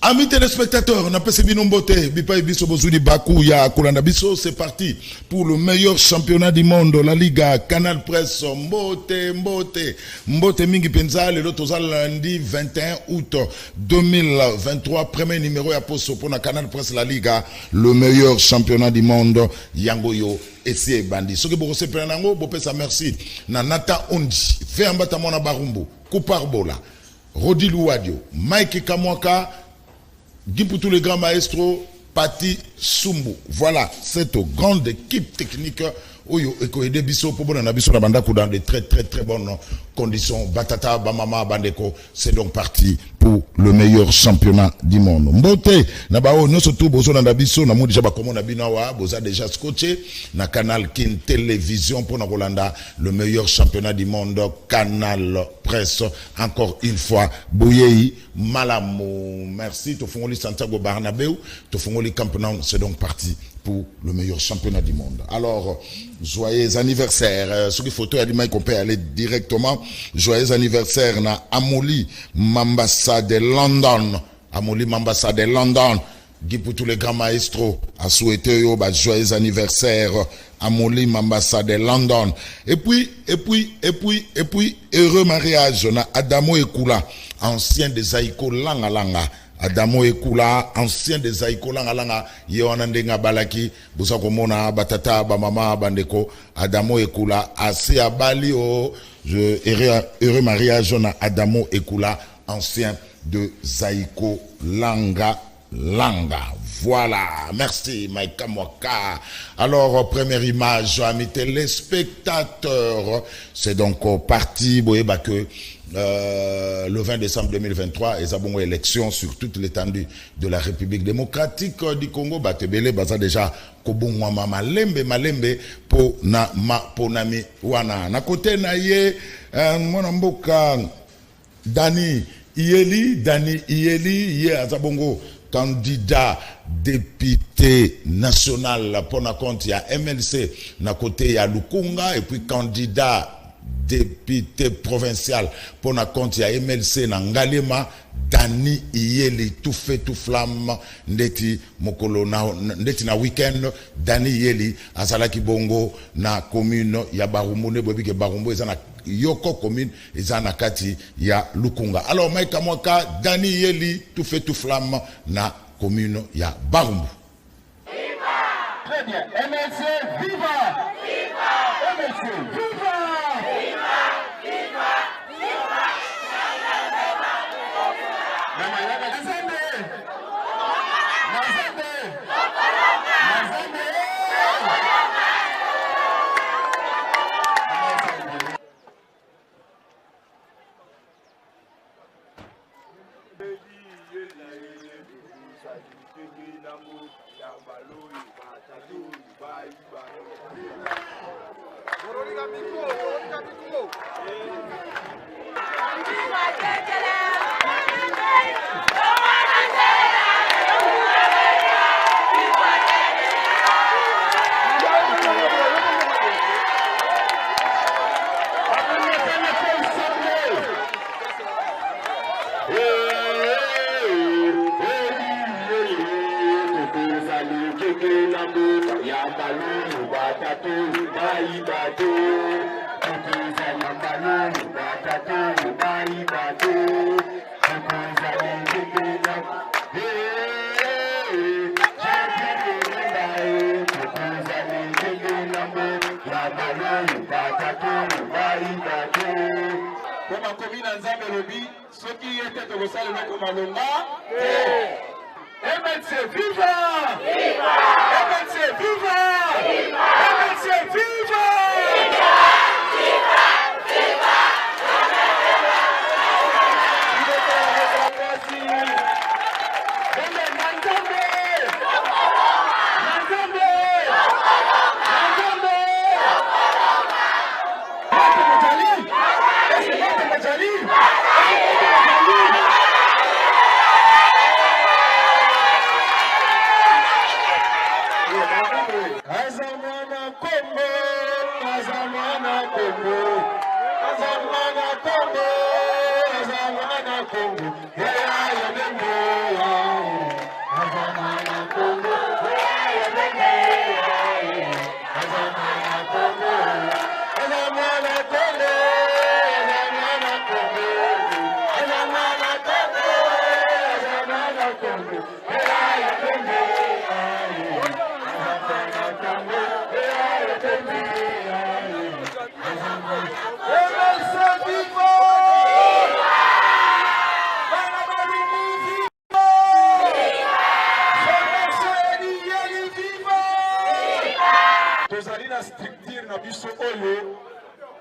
Amis téléspectateurs, on a passé Binombote, Bipa Ibiso Bozuni Bakou, ya Kolanda Biso, c'est parti pour le meilleur championnat du monde, la Liga, Canal Presse, Mbote Mingi Penza, le Lotozal lundi 21 août 2023, premier numéro à poste pour la Canal Presse, la Liga, le meilleur championnat du monde, Yangoyo. Et c'est Bandi. Ce que vous recevez, merci. Nata Ondi, Féambata Mona Barumbo, Couparbola, Rodi Louadio, Mike Kamwaka, Guy pour tous les grands maestros, Pati Sumbu. Voilà, cette grande équipe technique Oyo Ekoede Biso pour bon Biso la banda dans de très bonnes conditions. Batata Bamama Bandeko, c'est donc parti pour le meilleur championnat du monde. Mbote nabao no surtout bozo na Biso na mo déjà ba comment na binawa boza déjà scotché na canal Kin télévision pour na Rolanda le meilleur championnat du monde Canal Presse encore une fois Bouyei Malamo. Merci to fongoli Santiago Barnabéu, to fongoli Camp Nou, c'est donc parti pour le meilleur championnat du monde. Alors, joyeux anniversaire. Sur les photos, il y a qu'on peut aller directement. Joyeux anniversaire na Amoli Mambassa de London. Amoli Mambassa de London. Guy pour tous les grands maestros. A souhaité joyeux anniversaire. Amoli Mambassa de London. Et puis, heureux mariage na Adamo Ekula, ancien des Aïko Langa Langa. Adamo Ekula, ancien des Aïko Langa Langa, Yohanandenga Balaki, Busakomona, Batata, Bamama, Bandeko, Adamo Ekula, assez à Bali, heureux mariage na Adamo Ekula, ancien de Zaïko Langa Langa. Voilà, merci Mike Kamwaka. Alors, première image, amis téléspectateurs, c'est donc parti, boyeba que le 20 décembre 2023, et avons élection sur toute l'étendue de la République démocratique du Congo. Batebele baza déjà kobungwa malembe po na ponami wana. Na côté na ye mwana mboka Dani Iyeli ye azabongo candidat député national pour na compte ya MLC na côté ya Lukunga et puis candidat député provincial pour na compte ya MLC na Ngalema Dani Iyeli tout fait tout flamme ndeti mokolo ndeti na weekend Dani Iyeli azalaki bongo na commune ya Barumbu ne bobi ke Barumbu ezana Yoko commune ezana kati ya Lukunga. Alors Maïka Mwaka Dani Iyeli tout fait tout flamme na commune ya Barumbu. Viva! Très bien. MLC viva! Viva! MLC viva! MLC viva! Viva! MLC viva! Viva! MLC viva! Viva! Viva! Viva!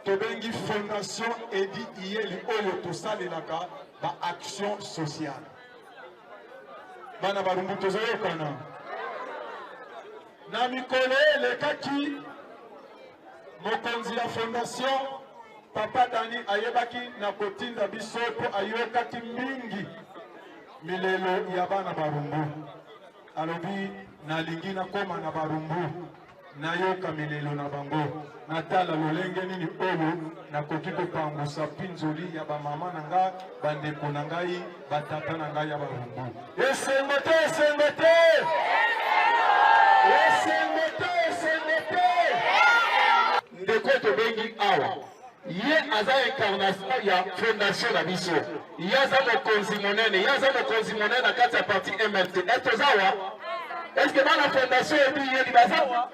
tobengi fondation edi iyeli oyo tosalelaka ba action sociale bana barumbu tozoyokana na mikolo elekaki mokonzi ya fondation Papa Dani ayebaki na kotinda biso po ayokaki mingi milelo ya bana barumbu alobi nalingi nakoma na barumbu nayoka milelo na bango natala lolenge nini oyo nakoki kopangusa pinzoli ya bamama na ngai bandeko na ngai batata na ngai ya barumbu esengo te esengo te esengo te esengo te ndeko tobengi awa ye aza incarnation ya fondation na biso ye aza mokonzi monene ye aza mokonzi monene na kati ya parti MLC etozawa eske bana fondation ebi ye libazawa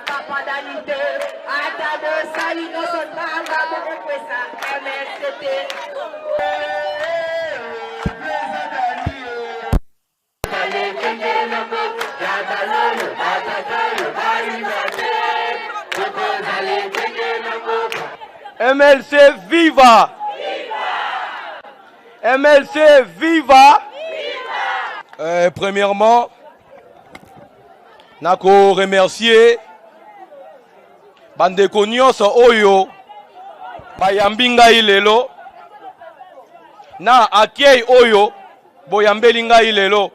Papa Danite, Atabo Salino Sotanga, Mokwesa, MST. MLC viva! MLC viva! Premièrement, nako remercier bandeko nyonso oyo bayambi ngai lelo na akei oyo boyambeli ngai lelo.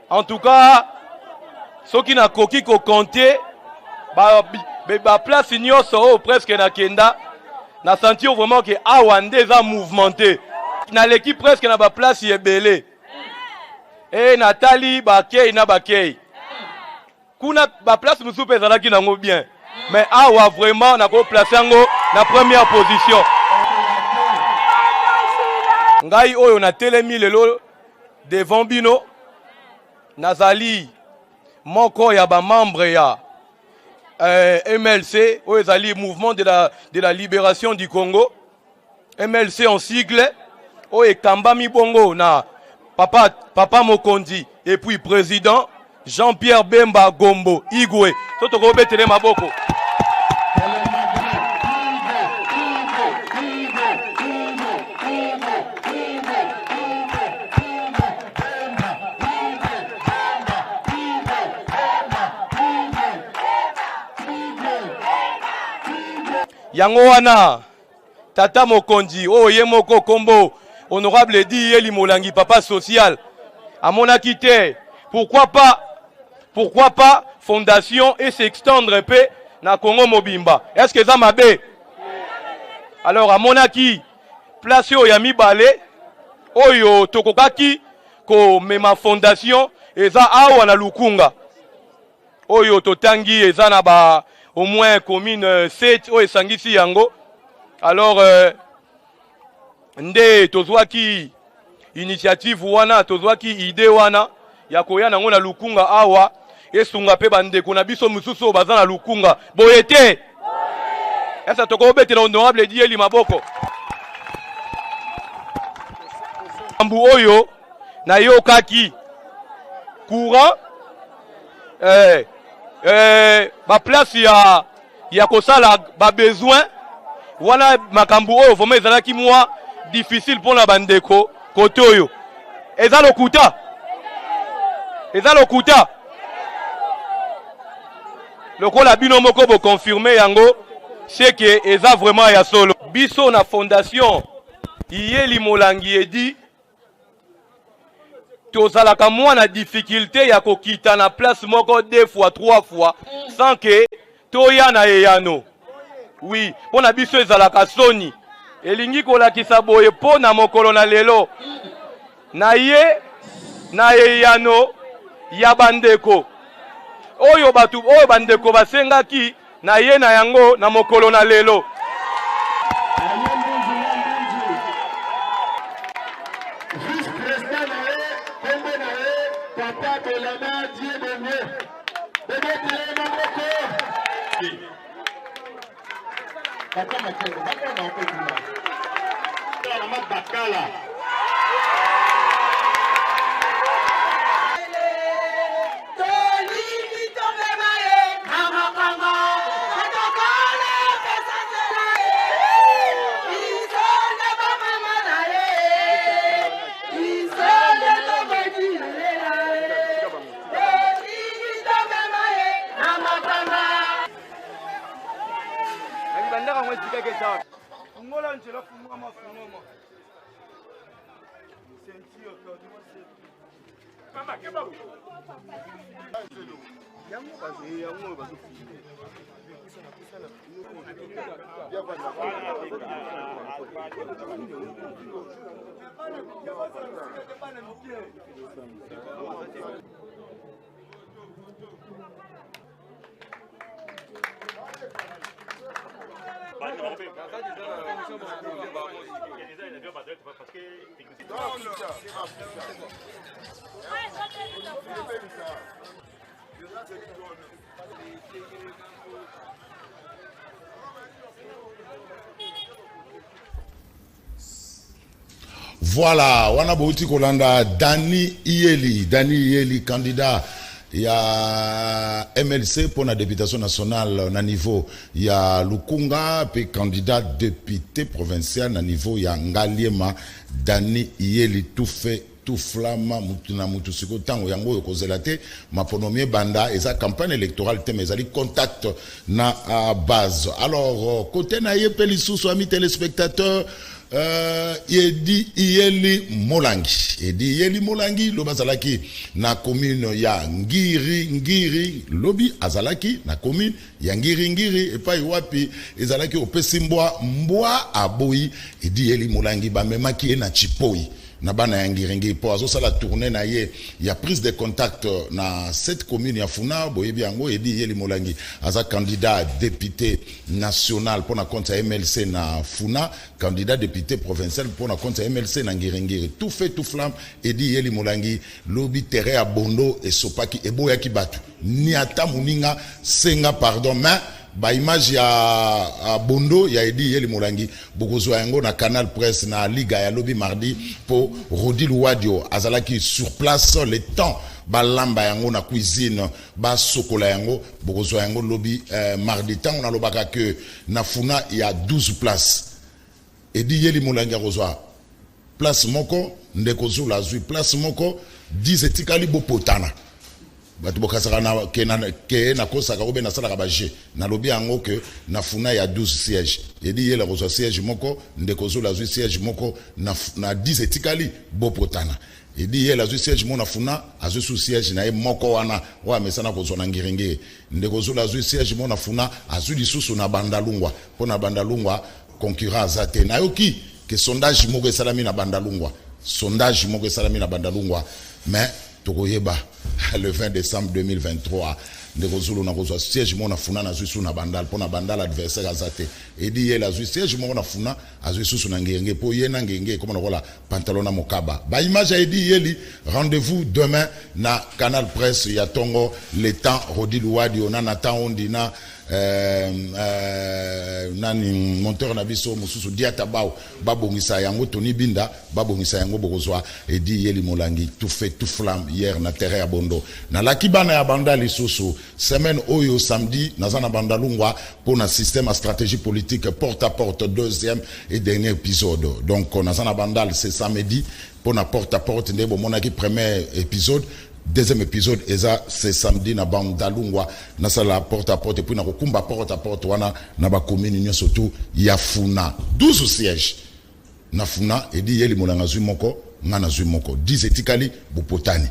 En tout cas, soki nakoki ko compter ba place nyonso oyo presque na kenda na sentir vraiment que awa ndeza mouvementé na l'équipe presque na ba place ebele et Nathalie bakei na bakei kuna ba place musu pe ezalaki nango bien mais awa vraiment nako placer yango na première position. Ngai oyo na telemi lelo devant bino nazali moko ya ba membre ya MLC oyo ezali mouvement de la libération du Congo. MLC en sigle oyo ekambami bongo na papa Mokondi et puis président Jean-Pierre Bemba Gombo Igwe. Totoko betele maboko. Yango wana tata Mokondi oye moko kombo honorable Edi Yeli Molangi papa social amonaki te. Pourquoi pas fondation et s'extendre pe na Congo Mobimba. Est-ce que ça m'a bé? Alors à monaki place yo ya mibale oyo tokokaki ko mema fondation eza awa na Lukunga. Oyo totangi eza na ba au moins commune 7 o esangisi yango. Alors nde tozwaki initiative wana, tozwaki idée wana ya koya nango na Lukunga awa esunga pe bandeko na biso mususu baza na Lukunga boyete esa tokobete na honorable Dieli maboko ambu oyo na yo kaki courant ba place ya kosala ba besoin wana makambu oyo vraiment ezalaki mwa difficile pour la bandeko kote oyo eza lokuta lokola bino moko bo confirmer yango c'est que eza vraiment ya solo biso na fondation Iyeli Molangi edi tozalaka mwa na difficulté ya kokita na place moko 2 fois 3 fois sans que toya na eyano. Oui, pona biso ezalaka soni elingi kolakisa boye pona mokolo na lelo na ye na eyano ya bandeko oyo batu oyo bandeko basengaki na ye na yango na mokolo na lelo. Voilà, wana bouti kolanda Dani Iyeli, candidat ya MLC pour la députation nationale na niveau ya Lukunga, puis candidat député provincial na niveau ya Ngaliema. Dani Iyeli tout fait tout flamma mutuna mutusiko tango yango yokozelate maponomie banda eza campagne électorale te mais ali contact na base. Alors côté na yepeli sous ami téléspectateurs Edi Iyeli Molangi lo bazalaki na commune ya Ngiri lobi azalaki na commune ya Ngiri epai wapi ezalaki opesi mbwa aboyi. Edi Iyeli Molangi bamemaki na Chipoi na bana ya Ngiri po azosala tourner na ye ya prise de contact na cette commune ya Funa boyebi yango. Edi Iyeli Molangi aza candidat député national pour na compte ya MLC na Funa, candidat député provincial pour na compte ya MLC na Ngiri. Tout fait tout flamme. Edi Iyeli Molangi lobi terre à Bondo et sopaki eboyaki batu ni ata muninga senga pardon mais ba image ya Bondo ya Edi Iyeli Molangi bokozwa yango na Canal Presse na Liga ya lobi mardi pour Rodi Luwadio azalaki sur place le temps balamba yango na cuisine ba sokola yango bokozwa yango lobi mardi temps on a lobaka que na Funa il y a 12 places. Edi Iyeli Molangi akozwa place moko ndeko zula zui place moko 10 etikali bopotana batu bokasaka na ke na kosaka obe na sala ba G na lobi yango que na Funa ya 12 sièges. Edi Iyeli akozwa siège moko ndeko zula zui siège moko na 10 etikali bopotana. Edi Iyeli azwi siège mona Funa azwi sous siège na ye moko wana wa mesana kozwa na Ngiri ndeko zula azwi siège mona Funa azwi lisusu na Bandalungwa pona Bandalungwa concurrent azate na yoki que sondage moko esalami na Bandalungwa mais tokoyeba le 20 décembre 2023 ndeko Zulu na kozwa siège mo na funa na zusu na bandal pona bandal adversaire azate edi ye la zu siège mo na funa azu susu na ngenge po ye na ngenge comme na pantalon na mokaba ba image edi yeli rendez-vous demain na Canal Presse ya tongo le temps Rodi Luwadi on a temps ondina nani monteur na biso mususu diata bao babongisa yango Tony Binda babongisa yango bokozwa edi yeli molangi tout fait tout flamme hier na terre ya Bondo na lakibana ya banda lisusu semaine oyo samedi nazana bandalungwa pour na système à stratégie politique porte à porte deuxième et dernier épisode donc nazana bandal c'est samedi pour na porte à porte ndebo monaki premier épisode. Deuxième épisode, c'est samedi na bandalungwa na sala porte à porte et puis na kokumba porte à porte wana na ba commune surtout Yafuna 12 sièges na Funa et dit yeli molanga zui moko ngana zui moko 10 etikali bopotani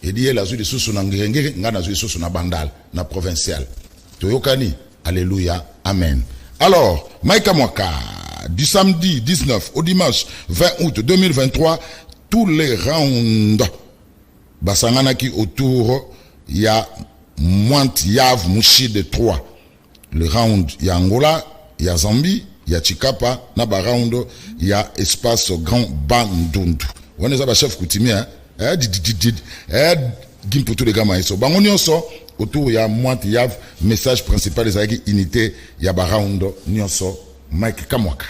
et dit yela zui de susu na ngenge ngana zui susu na bandal na provincial toyokani alléluia amen. Alors Maïka Mwaka du samedi 19 au dimanche 20 août 2023 tous les rounds basanganaki autour ya Mwant Yav Mushidi 3 le round ya Angola ya Zambie ya Chikapa na ba round ya espace Grand Bandundu on est ba chef coutumier gimputu de gama eso bango nyonso autour ya Mwant Yav message principal ezaki unité ya ba round nyonso Mike Kamwaka.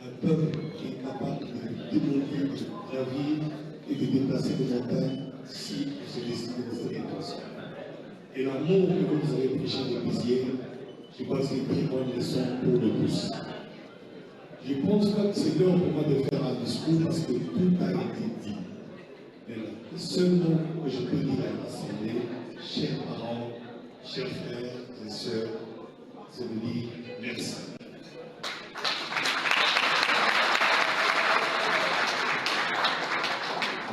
Un peuple qui est capable de démonter, de gravir et de déplacer des montagnes si vous se décidez de cette intention. Et l'amour que vous avez prêché de Béziers, je pense que c'est une très bonne leçon pour nous tous. Je pense pas que c'est l'heure pour moi de faire un discours parce que tout a été dit. Mais le seul mot que je peux dire à l'Assemblée, chers parents, chers frères et sœurs, c'est de dire merci.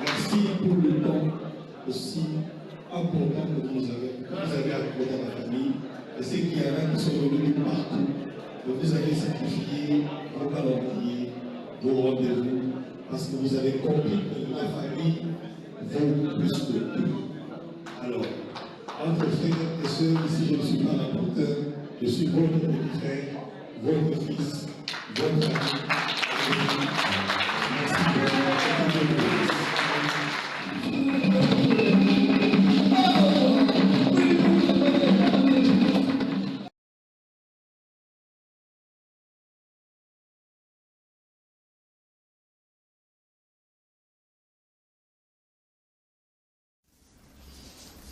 Merci pour le temps aussi important que vous avez accordé à la famille. Je sais qu'il y en a qui sont venus partout. Donc vous avez sacrifié vos calendriers, vos rendez-vous, parce que vous avez compris que la famille vaut plus que tout. Alors, entre frères et sœurs, ici je ne suis pas l'apporteur, je suis votre petit frère, votre fils, votre ami. Merci beaucoup.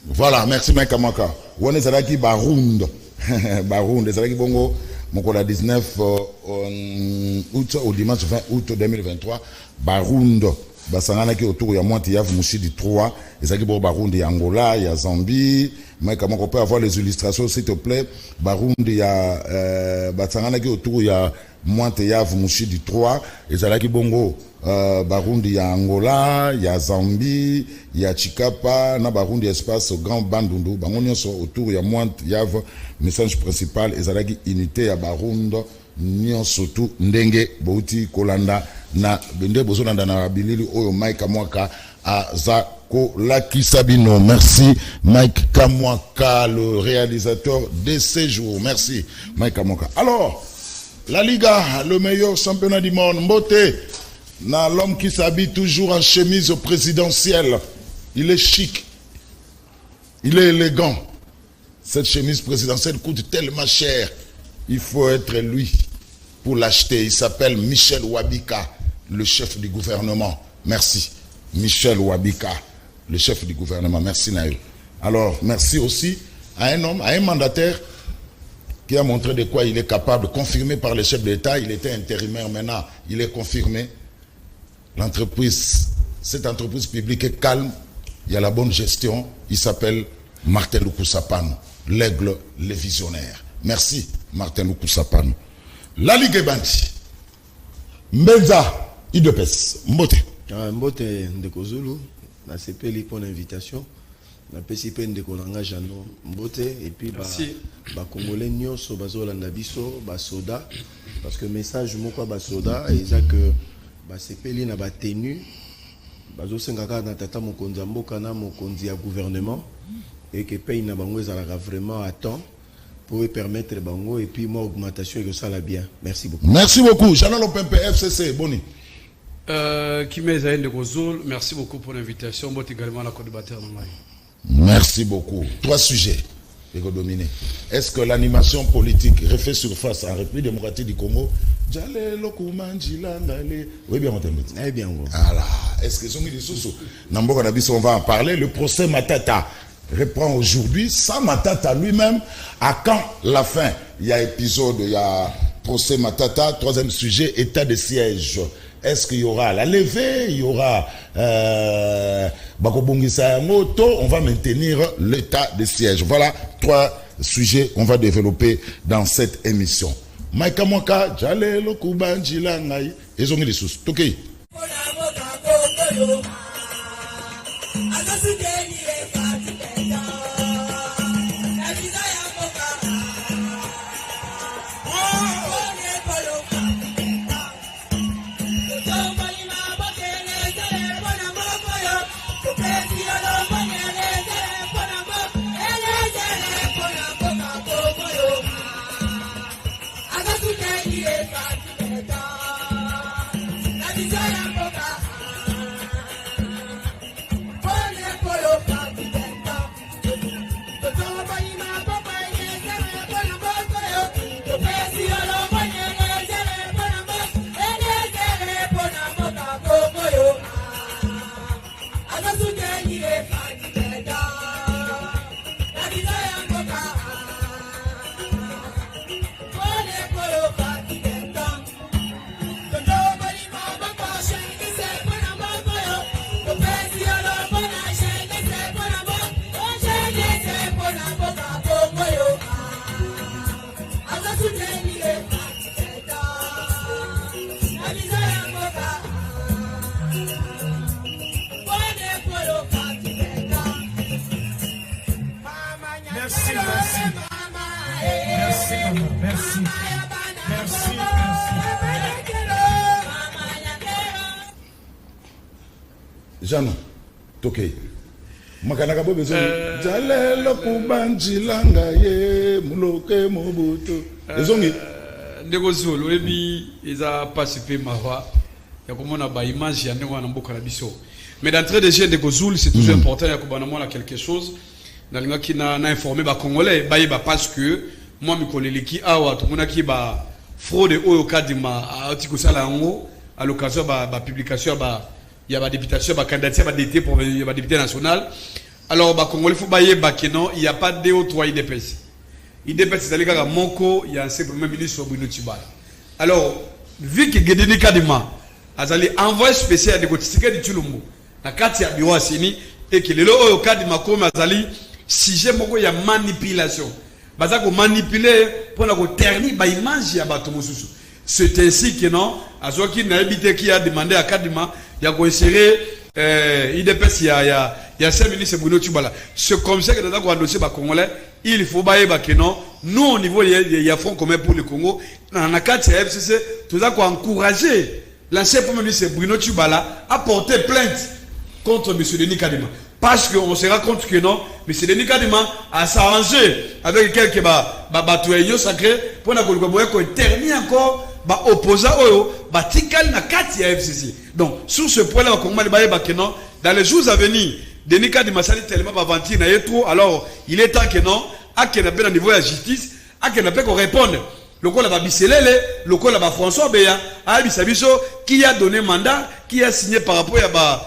Voilà, merci Maïka Mwaka. On est allé Baround. Baround, c'est allé bongo. Mon 19 août au dimanche 20 août 2023. Baround. Basangana qui autour ya Mwant Yav Mushidi 3. Et ça qui bon Baround ya Angola, ya Zambie. Maïka Mwaka, on peut avoir les illustrations s'il te plaît. Baround ya Basangana qui autour ya Mwant Yav Mushidi 3. Et ça qui bongo. Barundi ya Angola, ya Zambie, ya Chikapa, na Barundi espace Grand Bandundu, bango nyonso autour ya Mwant Yav message principal ezalaki unité ya Barundi nyonso tout ndenge bouti kolanda na bende bozolanda na bilili oyo Mike Kamwaka azako Laki Sabino. Merci Mike Kamwaka, le réalisateur de ces jours. Merci Mike Kamwaka. Alors, la Liga, le meilleur championnat du monde, Mbote. Na l'homme qui s'habille toujours en chemise présidentielle. Il est chic. Il est élégant. Cette chemise présidentielle coûte tellement cher. Il faut être lui pour l'acheter. Il s'appelle Michel Wabika, le chef du gouvernement. Merci. Michel Wabika, le chef du gouvernement. Merci Naïl. Alors, merci aussi à un homme, à un mandataire qui a montré de quoi il est capable, confirmé par le chef de l'État. Il était intérimaire, maintenant il est confirmé. L'entreprise, cette entreprise publique est calme, il y a la bonne gestion, il s'appelle Martin Lukusapano, l'aigle, le visionnaire. Merci Martin Lukusapano. La Ligue Bandi. Mbenza, Idepes, Mbote. Mbote Ndeko Zulu, na CPLI pour l'invitation. Na PCP Ndeko Nanga Jano Mbote et puis ba Congolais nyonso bazolanda biso ba soda parce que message moko ba soda eza que ba CPLI na ba tenu bazo sengaka na tata mokonzi mboka na mokonzi ya gouvernement et que paye na bango ezalaka vraiment à temps pour permettre bango et puis moi augmentation et ça la bien. Merci beaucoup. Merci beaucoup. Jean Lopempe FCC Boni. Merci beaucoup pour l'invitation. Moi également la co-débatteur. Merci beaucoup. 3 sujets pour dominer. Est-ce que l'animation politique refait surface en République démocratique du Congo? Oui, bien entendu. Eh bien, voilà. Est-ce que on va en parler. Le procès Matata reprend aujourd'hui. Sans Matata lui-même, à quand la fin? Il y a épisode, il y a procès Matata. 3e sujet, état de siège. Est-ce qu'il y aura la levée? Il y aura on va maintenir l'état de siège. Voilà 3 sujets qu'on va développer dans cette émission. Maïka Mwaka, Jale Lokuban Jilangai, et Zongi les sous. Toké. Jean, Toké. Makanaka bo besoin. Jalelo kubanjilanga ye muloke mobutu. Ezongi. Ndeko Zulu ebi eza participé mawa. Ya komona ba image ya ndeko na mboka na biso. Mais d'entrée de jeu Ndeko Zulu c'est toujours important ya kobana mona quelque chose. Na linga ki na informer ba congolais ba yeba parce que moi mikoleleki awa to mona ki ba fraude oyo kadima atiko sala ngo à l'occasion ba publication ba il y a des députation, des candidature, des députés pour des députés nationaux. Alors, les Congolais, il faut que non, il n'y a pas de DO3 IDPS. IDPS, c'est-à-dire que Monko, il y a un premier ministre Bruno Tshibala. Alors, vu que Gédéni Kadima a envoyé spécial à des côtés de Tulumbu, la carte de bureau Assini, et que le lot Kadima comme Azali, si j'ai il y a manipulation. Baza ko manipuler pour la ternir ba image ya bato mosusu. C'est ainsi que non, Azoki n'a habité qui a demandé à Kadima, il y a insérer IDPS, il y a 5 ministres Bruno Tshibala. C'est comme ça que dans le dossier congolais, il faut bailler que non, nous au niveau il y a front commun pour le Congo, dans la carte FCC, tout ça quoi encourager l'ancien premier ministre Bruno Tshibala à porter plainte contre M. Denis Kadima. Parce qu'on se rend compte que non, M. Denis Kadima a s'arrangé avec quelques batouilles sacrés pour qu'on termine encore ba opposant oyo ba tikal na kati ya FCC. Donc sur ce point là on va que non dans les jours à venir Denis Kadima sali tellement ba ventir na trop alors il est temps que non à que na bien au niveau de la justice à que na peut répondre le col ba Biselele le col ba François Beya a bisabiso qui a donné mandat qui a signé par rapport à ba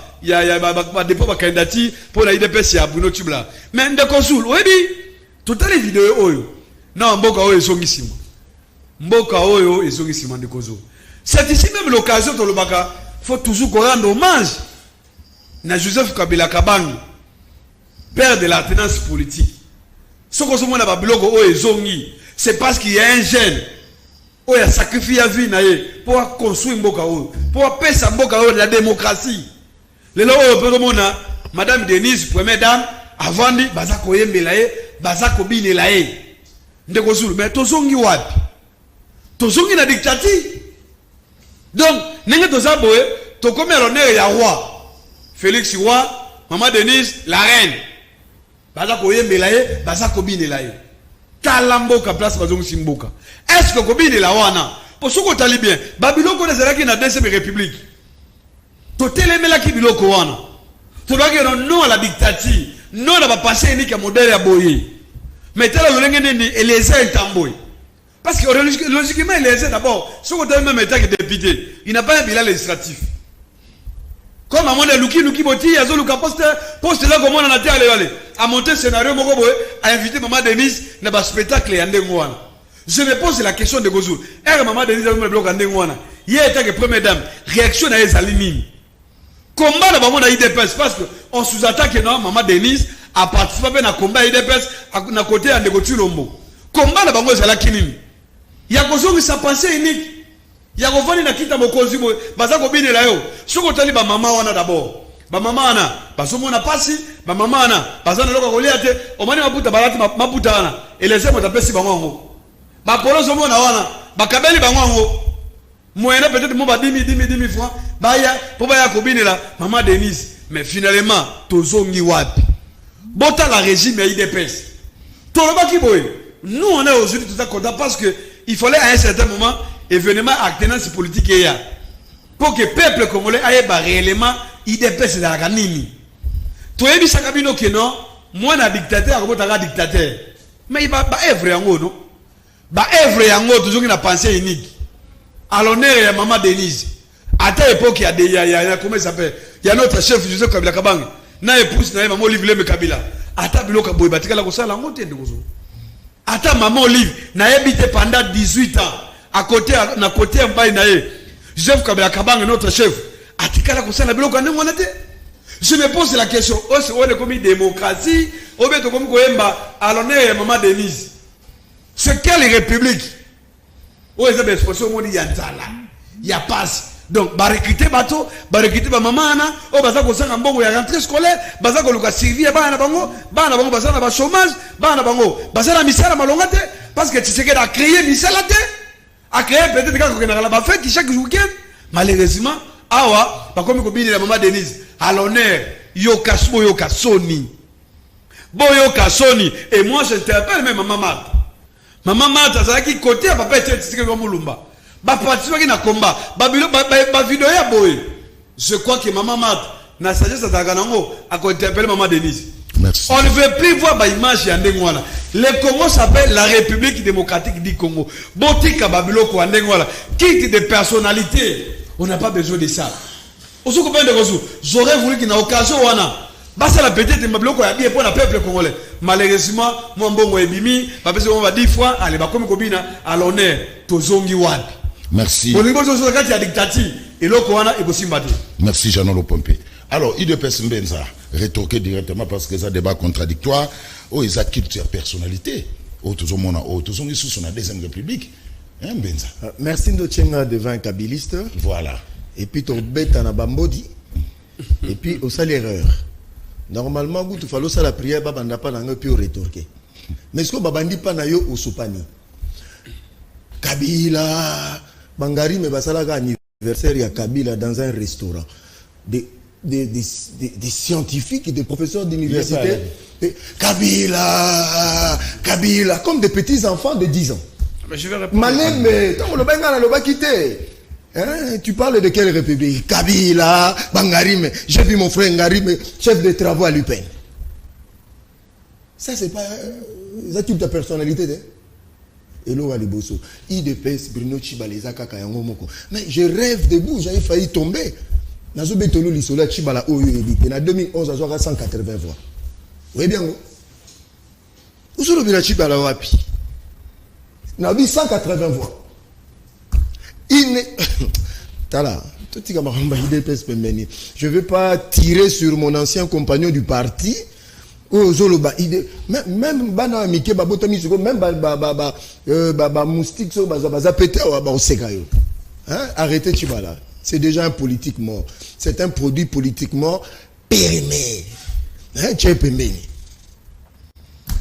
dépôt ba candidature pour la IDPS ya Bruno Tshibala mais Ndeko Zulu oui toutes les vidéos oyo non mboka oyo songisimo Mboka oyo ezongi sima Ndeko Zulu. C'est ici même l'occasion de l'obaka. Faut toujours qu'on rende hommage na Joseph Kabila Kabangi, père de l'alternance politique. Ce qu'on se voit dans Babiloko oyo ezongi, c'est parce qu'il y a un jeune oyo a sacrifié vie na ye pour construire mboka oyo pour pesa mboka oyo la démocratie lelo oyo pe komona madame Denise première dame avandi baza koyembela ye baza kobinela ye ndeko Zulu mais tozongi wapi tozongi na dictature donc nenge toza boye tokomi l'honneur ya roi Félix roi maman Denise la reine baza koyembela ye baza kobinela ye tala mboka place bazongi simboka est-ce que kobinela wana pour soko tali bien babiloko nezalaki na deuxième république totelemelaki biloko wana tolaki non à la dictature non à passé unique modèle ya boye mais tala lolenge nini eleza entamboy parce que logiquement eleza d'abord soko tali même état que député il n'a pas un bilan législatif comme à mon Luki Boti azo luka poste là comme on a terre aller à monter scénario moko boye a invité maman Denise na ba spectacle ya ndengo wana je me pose la question de Gozul maman Denise a me bloc ya ndengo wana hier était que première dame réaction na ezali nini combat na bango na IDPS parce que on sous-attaque non maman Denise a participé na combat IDPS na côté ya ndeko Tulombo combat na bango ezala kinini ya kozongi sa pensée unique ya kovani na kita mokozi boye baza kobinela yo soko tali ba mama wana d'abord ba mama wana bazomona pasi ba mama wana bazana loka kolia te omani maputa balati maputa wana eleze mota pesi bango ba polozo mona wana bakabeli bango moyenne peut-être mo ba 10 francs baya po baya kobinela maman Denise mais finalement tozongi wapi bota la régime ya IDPS tolobaki boye nous on est aujourd'hui tout ça content parce que il fallait à un certain moment événement actenance politique et pour que le peuple congolais aille réellement IDPS de la ganini. Tu es dit ça kabino que non, moi na dictateur comme tu dictateur. Mais il va œuvre en haut non. Ba œuvre en haut toujours une pensée unique. À l'honneur de maman Denise. À ta époque il y a comment il s'appelle? Il y a notre chef Joseph Kabila Kabang. Na épouse na maman Olive Leme Kabila. À ta biloka boy batika la kosala ngote ndozo. À ta maman Olive na habité pendant 18 ans. À côté mbaye na ye Joseph Kabila Kabang notre chef atikala kusala biloko ndenge wana te je me pose la question aussi on est comme démocratie au beto comme koyemba à l'honneur ya maman Denise c'est quelle république où est ce sponsor moni ya nzala ya passe donc ba recruter bato ba recruter ba mama na o baza ko sanga mbongo ya rentrée scolaire baza ko luka servir bana bango baza na ba chômage bana bango baza na misala malonga te parce que tu sais que a créé misala te a créé peut-être que la ba fête chaque week-end malheureusement awa ba comme ko bini la maman Denise à l'honneur yo kasoni boyo kasoni et moi je t'appelle même maman Martha ça qui côté papa était que comme Mulumba ba participer na combat ba vidéo ya boy je crois que maman Martha na sagesse za kanango a ko interpeller maman Denise. Merci. On ne veut plus voir ba image ya ndengwana. Le Congo s'appelle la République démocratique du Congo. Botika babiloko ya ndengwana. Quitte de personnalité. On n'a pas besoin de ça. Osu ko pende kosu. J'aurais voulu qu'il n'a occasion wana. Basa la petite babiloko ya bien pour le peuple congolais. Malheureusement, moi mbongo ebimi, ba pese on va 10 fois, allez ba komi kobina à l'honneur tozongi wapi. Merci. Pour les gens qui ont dictature et loko wana e bosimba te. Merci Jean-Nolo Pompé. Alors, IDPS Mbenza, rétorqué directement parce que ça débat contradictoire, oh, ils acquittent leur personnalité. Oh, tout le monde, ils sont sur la deuxième république. Hein, Mbenza. Merci de Tchenga devant un kabiliste. Voilà. Et puis, tu bête en abambodi. Et puis, au sale erreur. Normalement, tu fais ça la prière, baba n'a pas d'angle puis rétorquer. Mais ce que babandi pas na yo au soupani. Kabila, Bangari, mais basala anniversaire, il y a Kabila dans un restaurant. Des scientifiques et des professeurs d'université. Kabila, comme des petits enfants de 10 ans. Mais je vais répondre. Malem, mais tu parles de quelle république? Kabila, Bangarime. J'ai vu mon frère Ngarime, chef de travaux à l'UPEN. Ça, c'est pas. Ça, toute ta personnalité. Hello Aliboso. IDPS, Bruno Chibaleza, Kakayango Moko. Mais je rêve debout, j'avais failli tomber. Nazo betolo lisola Chibala Oyo Edite. En 2011, à 180 voix. Oui, bien. Où sont les Chibala Wapi? N'a vu 180 voix. Tala. Je ne veux pas tirer sur mon ancien compagnon du parti. Oh zoloba idée même bana mike ba botami siko même ba moustique so baza pété ba oseka yo. Hein, arrêtez Chibala. C'est déjà un politique mort. C'est un produit politiquement périmé. Hein, Tchépemeni.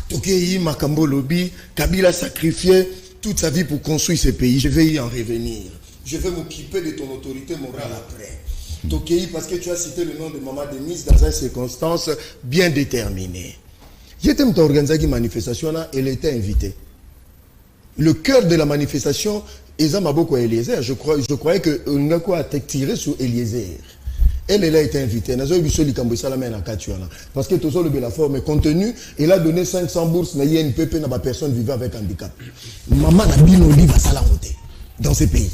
Tokei Makambo Lobby, Kabila sacrifié toute sa vie pour construire ce pays. Je vais y en revenir. Je vais m'occuper de ton autorité morale après. Tokei, parce que tu as cité le nom de Maman Denise dans une circonstance bien déterminée. J'étais organisé une manifestation là, elle était invitée. Le cœur de la manifestation, Eza Maboko Eliezer, je croyais que Ngako a tiré sur Eliezer. Elle a été invitée. Parce que tout ça, le forme est contenu. Elle a donné 500 bourses à INPP à personne vivant avec handicap. Maman n'a bien au livre à Salamote dans ces pays.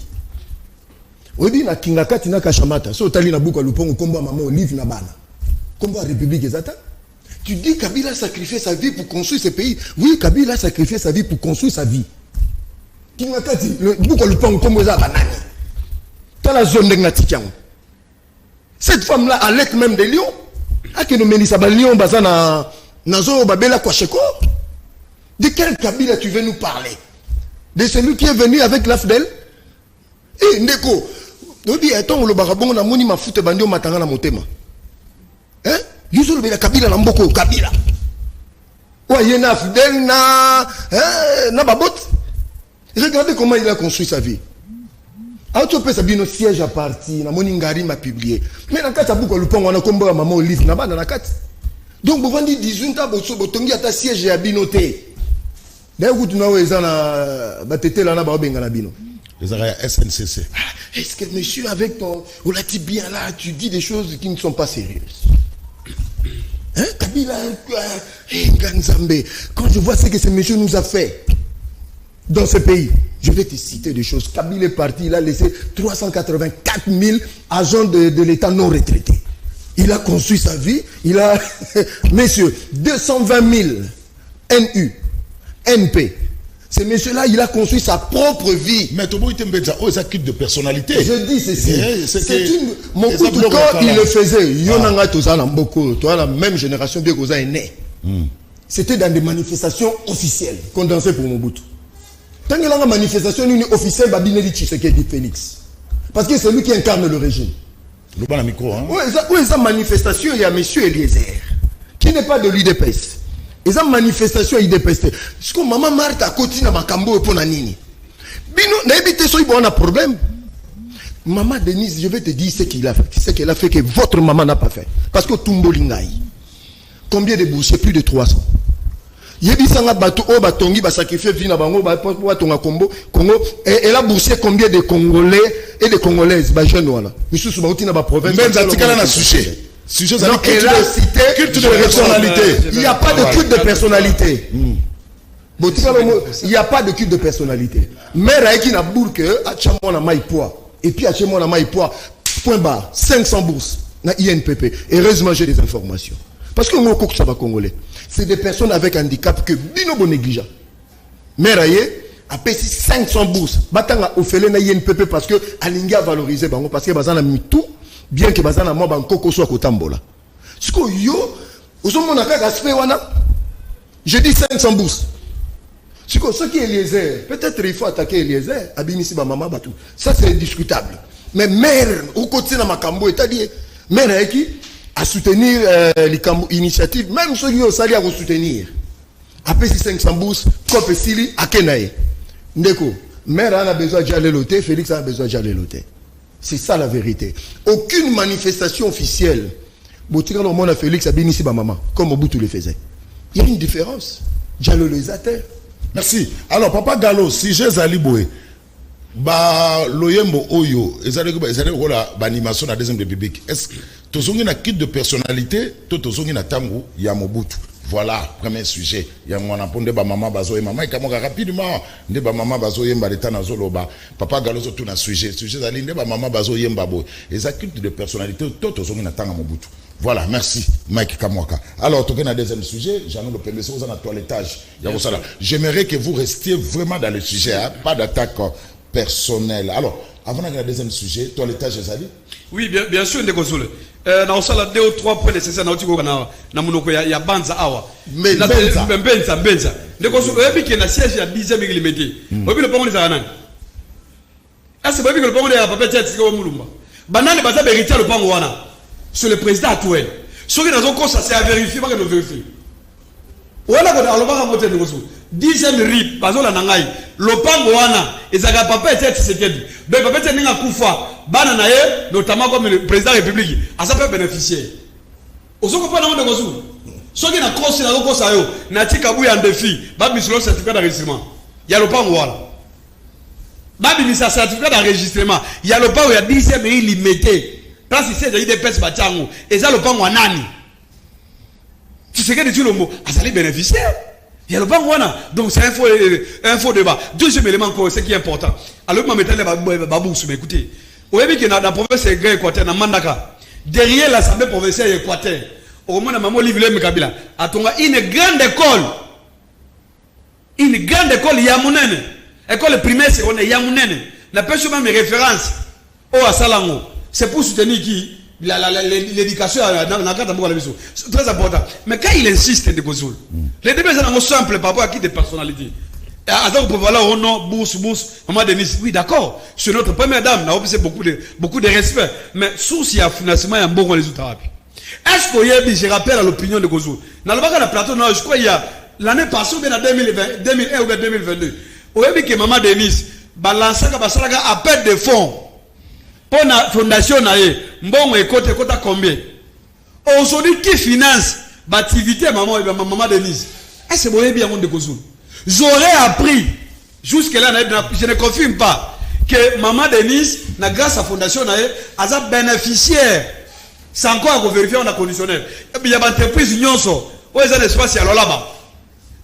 On dit na Kingaka Tina Kachamata. So tali na buka lupongo komba maman olive na bana. Komba République ezata. Tu dis Kabila a sacrifié sa vie pour construire ce pays. Oui, Kabila a sacrifié sa vie pour construire sa vie. Kingaka ti buka lupongo komba za banani. Tala zone de ngatikiang. Cette femme-là, à l'aide même des lions, a que nous menons à lion bazana nazo babela kwasheko. De quel Kabila tu veux nous parler? De celui qui est venu avec l'AFDEL? Eh ndeko, nous dit attends le barabon na moni ma foute bandio matanga na motema. Hein? Yuzo le Kabila na mboko Kabila. Wa yena AFDEL na babot. Regardez comment il a construit sa vie. Tu peux savoir nos sièges à partir, na moningari m'a publié. Mais dans le cas où le pont on a combat maman olive na bana na kat. Donc vous vendez 18 ans pour tongi à ta siège à binoté. D'ailleurs tu n'as na batete là na ba benga na bino. Les SNCC. Est-ce que monsieur avec ton olati bien là tu dis des choses qui ne sont pas sérieuses? Hein Kabila Nganzambe, quand je vois ce que ce monsieur nous a fait dans ce pays, je vais te citer des choses. Kabila est parti, il a laissé 384 000 agents de l'État non retraités. Il a construit sa vie, il a, messieurs, 220 000 NU, NP. Ce monsieur-là, il a construit sa propre vie. Mais tout le monde est un kit de personnalité. Je dis ceci. C'est une. Mon coup de corps, il le faisait. Yonanga Tozana Mboko, toi, la même génération, bien que est né. C'était dans des manifestations officielles qu'on dansait pour Mobutu. Tant qu'il y a une manifestation officielle, Babineli Tshisekedi Félix. Parce que c'est lui qui incarne le régime. Le bon micro, hein? Oui, cette manifestation, il y a M. Eliezer, qui n'est pas de l'UDPS. Et cette manifestation, il déteste. Parce que maman Martha continue à Makambo pour Nanini. Bino, n'habitez pas, il y a un problème. Maman Denise, je vais te dire ce qu'il a fait. Ce qu'elle a fait que votre maman n'a pas fait. Parce que Tumbo Lingaï. Combien de boursiers? Plus de 300. Yebisanga bato o batongi ba sacrifier vie na bango ba tonga Congo et elle a boursier combien de Congolais et de Congolaises ba jeunes wala misusu ba utina ba province même zatikala na sujet ça non, elle a cité culte de personnalité. Il n'y a pas de culte de personnalité. Il n'y a pas de culte de personnalité. Mère Aiki na bourque a chamon na maïpoa et puis a chamon na maïpoa point barre 500 bourses na INPP. Heureusement j'ai des informations. Parce que moi, ça va congolais. C'est des personnes avec handicap que binobo négligent. Mère Aïe a payé 500 bourses. Batanga ofele na INPP parce que Alinga a valorisé bango parce que bazana mis tout bien que bazana moi bankoko soit kotambola. Ce que yo ozomo na ka aspect wana. Je dis 500 bourses. Ce qui est Eliezer, peut-être il faut attaquer Eliezer, abinisi ba mama batou. Ça c'est discutable. Mais mère au côté na makambo c'est-à-dire mère Aïe à soutenir l'initiative, même ceux qui ont sali à vous soutenir. Après 500 bourses, Kope Sili, à Kenaï. Ndeko, mère a besoin de jaler loté, Félix a besoin de jaler loté. C'est ça la vérité. Aucune manifestation officielle. Botika no mona Félix a bien ici ma maman, comme Mobutu le faisait. Il y a une différence. Jalolisateur. Merci. Alors, Papa Gallo, si j'ai Zali Boué, ba loyembo oyo ezali kola ba animation na deuxième république, est-ce que tozongi na kit de personnalité to tozongi na tango ya Mobutu? Voilà, premier sujet. Ya mwana ponde ba mama bazo mama ikamoka rapidement nde ba mama bazo yemba leta na zoloba Papa Gallo zo tout na sujet zali nde ba mama bazo yemba bo eza kit de personnalité to tozongi na tango Mobutu. Voilà, merci Mike Kamwaka. Alors, toqué dans le deuxième sujet, j'en ai le premier, c'est dans le toilettage. J'aimerais que vous restiez vraiment dans le sujet, hein, pas d'attaque personnelle. Alors, avant d'aller au deuxième sujet, toilettage, Zali? Oui, bien sûr, Ndekozule. na osala 2 ou 3 points nécessaires na otiko na munoko ya banza awa mbenza ndeko so ebi ke na siège ya 10e limité obi le pongo za nani ase bobi ke le pongo ya papa tete ko mulumba banane baza beritier le pongo wana sur le président actuel soki nazo kosa c'est à vérifier pas que nous vérifier wala ko alobaka mote ndeko so 10e rip bazola na ngai lopango wana ezaka papa tete sekedi donc papa tete ninga kufa bana na ye notamment comme le président de la République a ça peut bénéficier osoko pa na monde kozu soki na kosi na kosa yo na tika buya en défi ba misolo certificat d'enregistrement ya lopango wala ba binisa certificat d'enregistrement ya lopango ya 10e limité place ici il y a des pèses bachango et ça lopango nani tu sais que tu le mot azali bénéficiaire. Il y a le banc donc c'est un faux débat. Deuxième élément encore, c'est qui est important. Alors, je vais mettre babous, mais écoutez, vous voyez que dans la province Équateur, dans Mandaka, derrière l'Assemblée provinciale Équateur, au moment où maman Livre Mekabila, a une grande école Yamounene, école primaire, c'est on est Yamounene. La personne même référence au Asalango, c'est pour soutenir qui l'éducation c'est très important. Mais quand il insiste les débats sont simples par rapport à qui des personnalités. Voilà, oh non, bourse, maman Denis, oui d'accord, c'est notre première dame, c'est beaucoup de respect, mais source il y a financement, il y a un bon résultat. Est-ce que je rappelle à l'opinion de Gozo, dans le plateau, je crois il y a l'année passée, en 2001 ou 2022, au début que maman Denis balance à perte de fonds pour la fondation mbongo écoute combien aujourd'hui qui finance l'activité maman Denise est-ce que bien monde de Kozul j'aurais appris jusque là je ne confirme pas que maman Denise na grâce à fondation a bénéficiaire sans quoi on vérifier on a conditionnel et puis il y a une entreprise nyonso où ils ont l'espace là-bas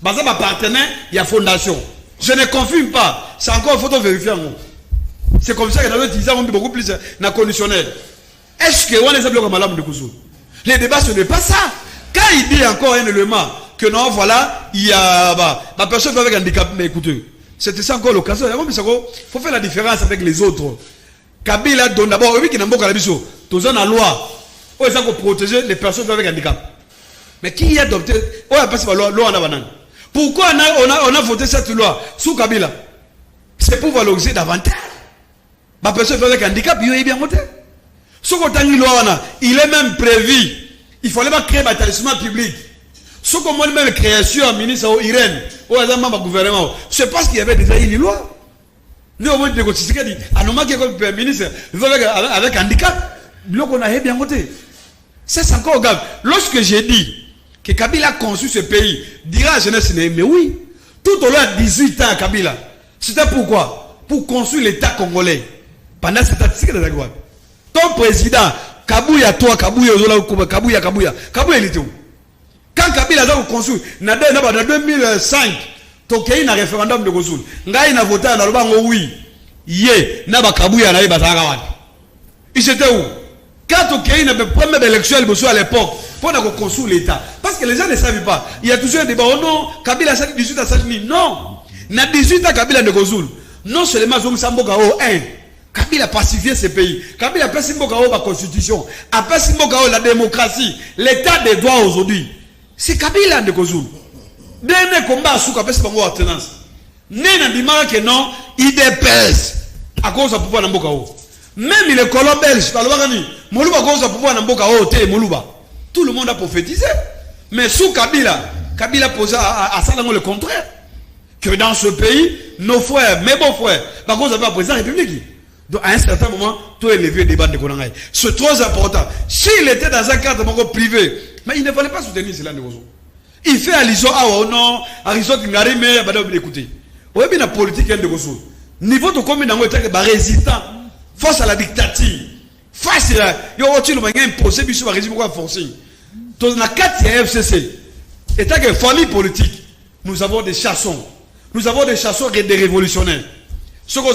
baza ba partenaire il y a fondation je ne confirme pas c'est encore il faut vérifier. C'est comme ça que nous utilisons beaucoup plus na conditionnel. Est-ce que on les a bloqués comme de Kouzou? Les débats ce n'est pas ça. Quand il dit encore un élément que non voilà il y a ma personne avec un handicap, mais écoutez c'était ça encore l'occasion. Il faut faire la différence avec les autres. Kabila donne d'abord oui qui n'a pas la biso. Tous en la loi où ils ont protéger les personnes avec un handicap. Mais qui a adopté? On a passé par loi en avant. Pourquoi on a voté cette loi sous Kabila? C'est pour valoriser davantage. Ma personne avec handicap, il est bien monté. Ce qu'on a il est même prévu. Il fallait pas créer un établissement public. Ce qu'on a même création, ministre Irène, ou à gouvernement, c'est parce qu'il y avait déjà une loi. Nous, au moins, des côtés, dit, à nous manquer comme ministre, avec handicap, on a bien monté. C'est encore grave. Lorsque j'ai dit que Kabila a conçu ce pays, dira à la jeunesse, mais oui, tout au long de 18 ans, Kabila, c'était pourquoi? Pour construire l'État congolais. Pendant cette statistique de la Guadeloupe. Ton président, Kabouya, toi, Kabouya, il était où? Quand Kabila a construit, en 2005, ton pays a un référendum de Gozoul. Il a voté dans le banc, oui. Yé, n'a Kabouya, n'a pas il était où? Quand ton pays a eu la première élection à l'époque, pour construire l'État. Parce que les gens ne savent pas. Il y a toujours un débat. Oh non, Kabila a 18 à 5 000. Non. Il y a 18 ans Kabila de Gozoul. Non seulement Zom Samboka au 1. Kabila a pacifié ce pays. Kabila a passé la constitution. A passé la démocratie. L'état des droits aujourd'hui. C'est Kabila de Gozoul. Dernier combat sous Kabila c'est pas alternance. N'est n'a que non, il dépèse à cause de pouvoir n'amboka o. Même les colons belges, Moluba à cause de pouvoir n'amboka o te Moluba. Tout le monde a prophétisé. Mais sous Kabila, Kabila posait à Salango le contraire. Que dans ce pays, nos frères, mes beaux frères, par contre, vous avez un président de la République. Donc, à un certain moment, tout est levé des bandes de Konangay. C'est trop important. S'il était dans un cadre privé, mais il ne fallait pas soutenir cela. Il fait allusion à non, à Riso Kingari, mais il va écouter. Vous avez bien la politique de Gozo. Niveau de combien d'années est résistant face à la dictature, face à il y a imposé, puis sur le régime forcé. Dans la 4 FCC, état de folie politique, nous avons des chassons. Nous avons des chasseurs et des révolutionnaires. Ce qu'on a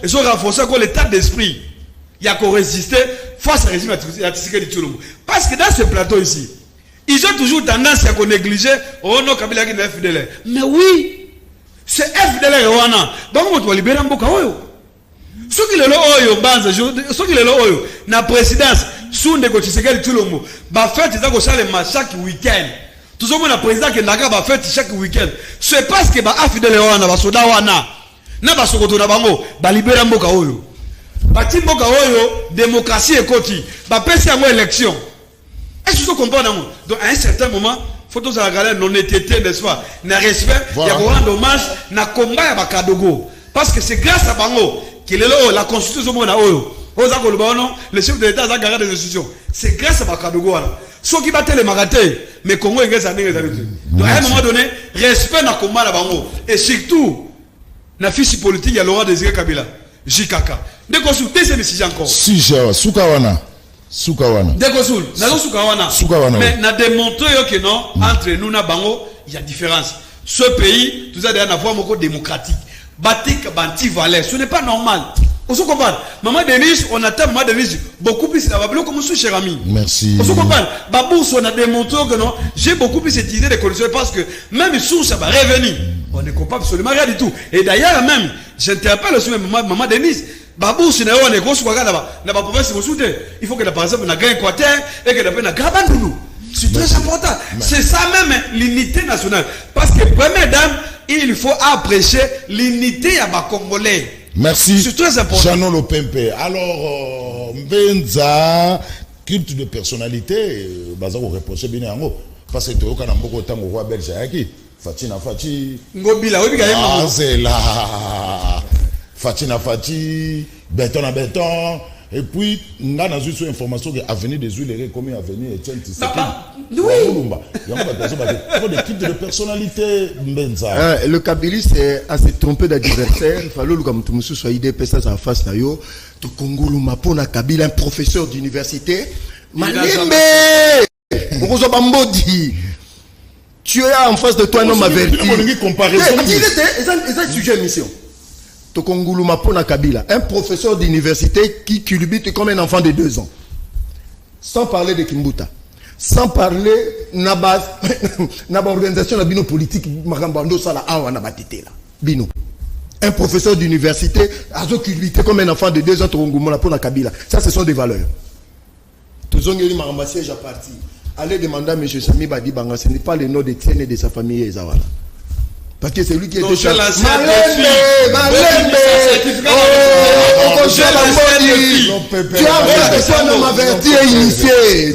ils ont renforcé l'état d'esprit. Il y a qu'on résister face au régime artistique de Tchouloumou. Parce que dans ce plateau ici, ils ont toujours tendance à négliger. Oh non, Kabila qui est FDLR. Mais oui, c'est FDLR. Donc on doit libérer un Mboka. Ce qui est là, la présidence, sous ndeko Tshisekedi Tshilombo ba fête ça ko salema chaque week-end tout le monde a président que ndaka ba fête chaque week-end c'est parce que ba afidèle wana ba soda wana na ba sokoto na bango ba libérer mboka oyo ba timboka oyo démocratie ekoti ba pesa yango élection. Est-ce que vous comprenez? Donc à un certain moment faut tous regarder l'honnêteté, n'est-ce pas, na respect, il y a rendre hommage na combat ya bakadogo parce que c'est grâce à bango qu'il est là la constitution mona oyo le chef de l'État a gardé des institutions. C'est grâce à bakadogo là. Ceux qui battent les magatés, mais Congo est grâce à nous. Donc à un moment donné, respect na combat la bango et surtout na fils politique il y a Laurent Désiré Kabila, JKK. De consulter ces messages encore. Si je Soukawana. Soukawana. Décosul, nazo Soukawana. Mais na démontrer que non entre nous na bango il y a différence. Ce pays, tout ça derrière na voie moko démocratique. Batik banti valeur, ce n'est pas normal. On se comprend. Maman Denise, on attend Maman Denise beaucoup plus la bablo comme son cher ami. Merci. On se comprend. Babou, on a démontré que non, j'ai beaucoup plus utilisé les conditions parce que même sous ça va revenir. On ne comprend absolument rien du tout. Et d'ailleurs même, j'interpelle aussi Maman Denise. Babou, si on est gros, n'a pas province de il faut que par exemple, on a gagné Équateur et que la peine a Gabandoulou. C'est très important. C'est ça même l'unité nationale. Parce que première dame, il faut apprécier l'unité à ma Congolais. Merci. C'est très important. Jeannot Lopempe. Alors, Mbenza, culte de personnalité, Bazako reproché bien en haut. Parce que tu as beaucoup de temps au roi belge. Fatina Fati. Ngobila, oui, ah, c'est là. Fatina Fati, béton à béton. Et puis, on a juste une information que l'avenir des huiles comme l'avenir Etienne Tshisekedi. Oui. Il y a des types de personnalité. Le Kabiliste a se trompé d'adversaire. Il fallait que tout le monde soit IDP ça en face. Tout Congolo Mapona Kabila, un professeur d'université. Malembe! Tu es en face de toi un homme averti. Il est un sujet de mission. Tokongulu Mapona Kabila, un professeur d'université qui culbute comme un enfant de 2 ans. Sans parler de Kimbuta. Sans parler de l'organisation de la bino politique, bino. Un professeur d'université a culbuté comme un enfant de 2 ans, Tokongulu Mapona Kabila. Ça, ce sont des valeurs. Tous les gens qui siège à partir. Allez demander à M. Sami Badi Banga, ce n'est pas le nom de Tienne et de sa famille Ezawala. Parce que c'est lui qui est déjà Malembe. Tu as un homme averti et initié.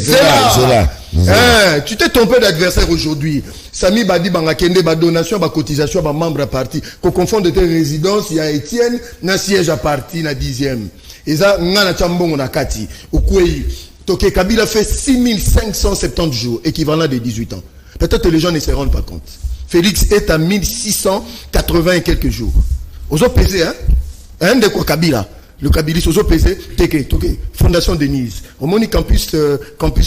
Tu t'es trompé d'adversaire aujourd'hui. Sami Badi Banga Kende, ba donation, ba cotisation, ba membre à parti. Qu'on confonde de tes résidences, il y a Étienne, na siège à parti, na 10e. Et ça, ngana chambongo na kati. Ukwei. Toké Kabila fait 6570 jours, équivalent de 18 ans. Peut-être que les gens ne se rendent pas compte. Félix est à 1680 et quelques jours. Ozo pesé, hein? Un de quoi Kabila. Le Kabilis, ozo pesé, Teke, Fondation Denise. Au Moni campus